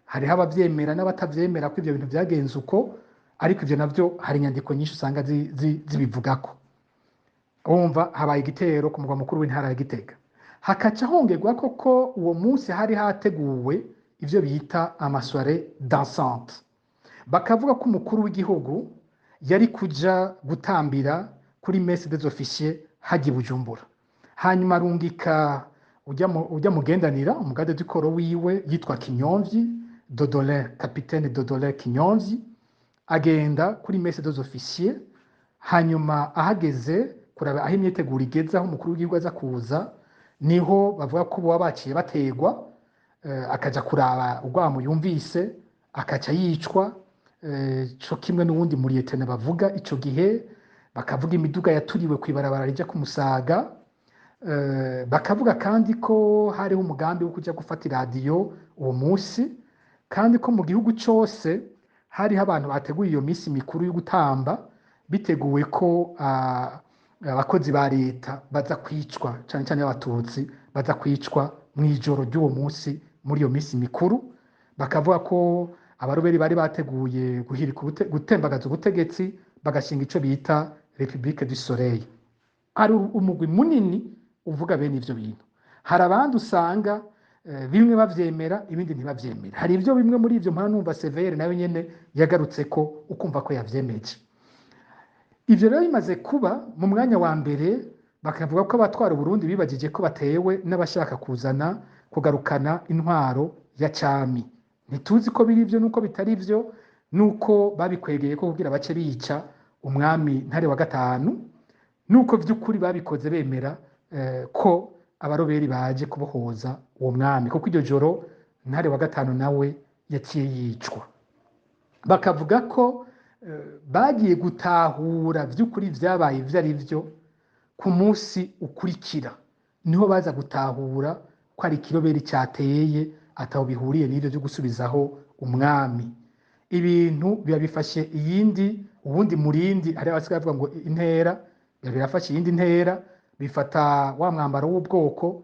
B: Hariho abavyemera n'abatavyemera ko ivyo bintu vyagenze uko, ariko ivyo navyo hari inyandiko nyinshi usanga zibivugako. Umva habaye igitero ku mugwa mukuru w'intara ya Gitega, hakaca hongerwa koko uwo munsi hari hateguwe ivyo bita amasoirée dansante. Bakavuga ko umukuru w'igihugu yari kuja gutambira kuri messe des officiers haji Bujumbura, hanyuma arungika ujya mugendanira umugade dukoro wiwe yitwa Kinyomvyi Dodolin, capitaine Dodolin Kinyomvyi, agenda kuri messe des officiers, hanyuma ahageze kuraba aho imyiteguro igeze aho umukuru w'igihugu aza kuza, niho bavuga ko boba baciye bategwa, akaja kuraba urwamo yumvise akaca yicwa, co kimwe n'uwundi muriyetene bavuga ico gihe, bakavuga imiduga yaturiwe kwibarabara rija ku Musaga. Bakavuga kandi ko hariho umugambi wo kuja gufata iradiyo uwo munsi, kandi ko mu gihugu cose hariho abantu bateguye iyo misi mikuru yo gutamba, biteguwe ko abakozi ba leta baza kwicwa, cane cane abatutsi baza kwicwa mw'ijoro ry'uwo munsi muri iyo misi mikuru. Bakavuga ko abaroberi bari bateguye gutembagaza ubutegetsi, bagashinga ico bita République du Soleil. Ari umugwi munini uvuga bene ivyo bintu. Hari abandi usanga bimwe bavyemera ibindi ntibavyemera. Hari ivyo bimwe muri ivyo mpana numva Severe nayo nyene yagarutse ko ukumva ko yavyemeje. Ivyo rero bimaze kuba mu mwanya wa mbere, bakavuga ko abatwara Burundi bibagije ko batewe n'abashaka kuzana kugarukana intwaro ya cami. Ntituzi ko biri ivyo nuko bitari ivyo, nuko babikwegeye ko kugira bace bica umwami Ntare wa gatanu, nuko vy'ukuri babikoze bemera ko abaroberi baje kubohoza uwo mwami, kuko iryo joro Ntare wa gatanu nawe yaciye yicwa. Bakavuga ko bagiye gutahura vy'ukuri vyabaye ivyo ari vyo ku munsi ukurikira, niho baza gutahura ko ari ikiroberi cateye ataho bihuriye n'ivyo vyo gusubizaho umwami. Ibintu biba bifashe ubundi murindi, hari abasigaye bavuga ngo intera, birafashe iyindi ntera, bifata wa mwambaro w'ubwoko,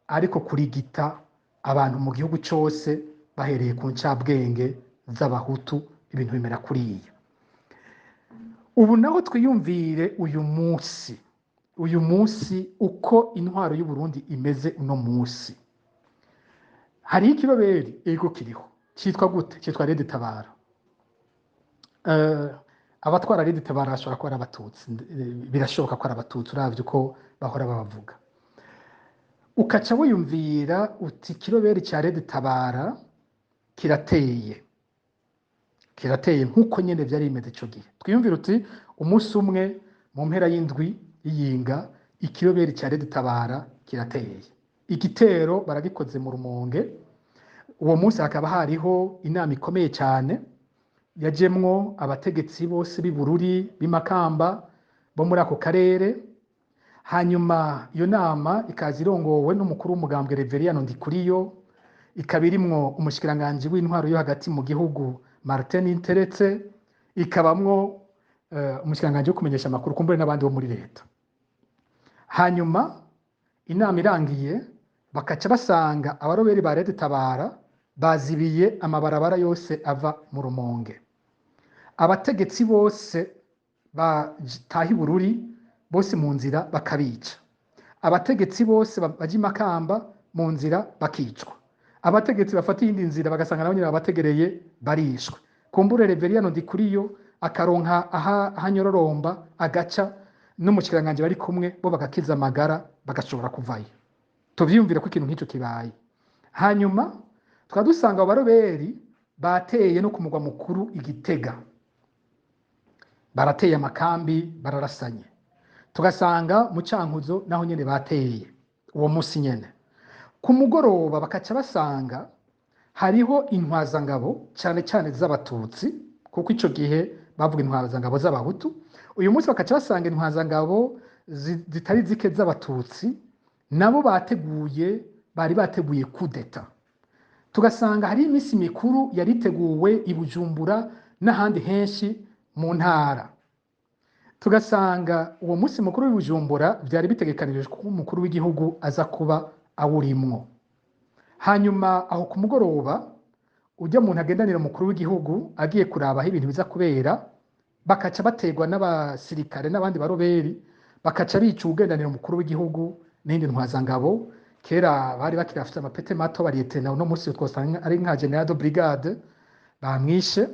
B: ariko kurigita abantu mu gihugu cose bahereye ku ncabwenge z'abahutu, ibintu bimera kuriya. Ubu naho twiyumvire uyu munsi uko intwaro y'u Burundi imeze uno munsi. Hari ikiroberi ego kiriho, citwa gute? Citwa Rede Tabara. Abatwara Rede Tabara bashobora kuba ari abatutsi, birashoboka ko ari abatutsi uravye uko bahora babavuga. Ukaca wiyumvira uti ikiroberi ca Rede Tabara kirateye nk'uko nyene vyari bimeze ico gihe. Twiyumvira uti umunsi umwe mu mpera y'indwi y'iyinga, ikiroberi ca Rede Tabara kirateye. Igitero baragikoze mu Rumonge. Uwo munsi hakaba hariho inama ikomeye cane yajemwo abategetsi bose b'i Bururi, b'i Makamba, bo muri ako karere. Hanyuma iyo nama ikaza irongowe n'umukuru w'umugambwe Reveriyano Ndikuriyo, ikaba irimwo umushikiranganje w'intwaro yo hagati mu gihugu Martin Interetse, ikabamwo umushikiranganje wo kumenyesha amakuru kumbure n'abandi bo muri leta. Hanyuma inama irangiye, bakaca basanga abaroberi ba Rede Tabara bazibiye amabarabara yose ava mu Rumonge. Abategetsi bose batahi Bururi bose mu nzira bakabica. Abategetsi bose baje Makamba mu nzira bakicwa. Abategetsi bafata iyindi nzira bagasanga nabo nyine abategereye barishwe. Kumbure Reveriyano Ndikuriyo akaronka ahanyororomba agaca n'umushikiranganje bari kumwe bo bagakiza amagara bagashobora kuvayo. Tuvyumvira ko ikintu nk'ico kibaye. Hanyuma twadusanga abaroberi bateye no ku mugwa mukuru Igitega, barateye amakambi, bararasanye. tugasanga mu Cankuzo naho nyene bateye uwo musi nyene. Ku mugoroba bakaca basanga hariho intwazangabo cane cane z'abatutsi, kuko ico gihe bavuga intwazangabo z'abahutu. Uyu munsi bakaca basanga intwazangabo zitari zike z'abatutsi nabo bari bateguye kudeta. Tugasanga hari imisi mikuru yariteguwe i Bujumbura n'ahandi henshi mu ntara. Tugasanga uwo musi mukuru w'i Bujumbura vyari bitegekanijwe ko umukuru w'igihugu aza kuba awurimwo. Hanyuma aho ku mugoroba ujya muntu agendanira umukuru w'igihugu agiye kuraba aho ibintu biza kubera, bakaca bategwa n'abasirikare n'abandi baroberi, bakaca bica uwugendanira umukuru w'igihugu n'indi ntwazangabo. Kera bari bakiri bafite amapete mato bariyetena, uno musi twosanga ari nka general de brigade, bamwishe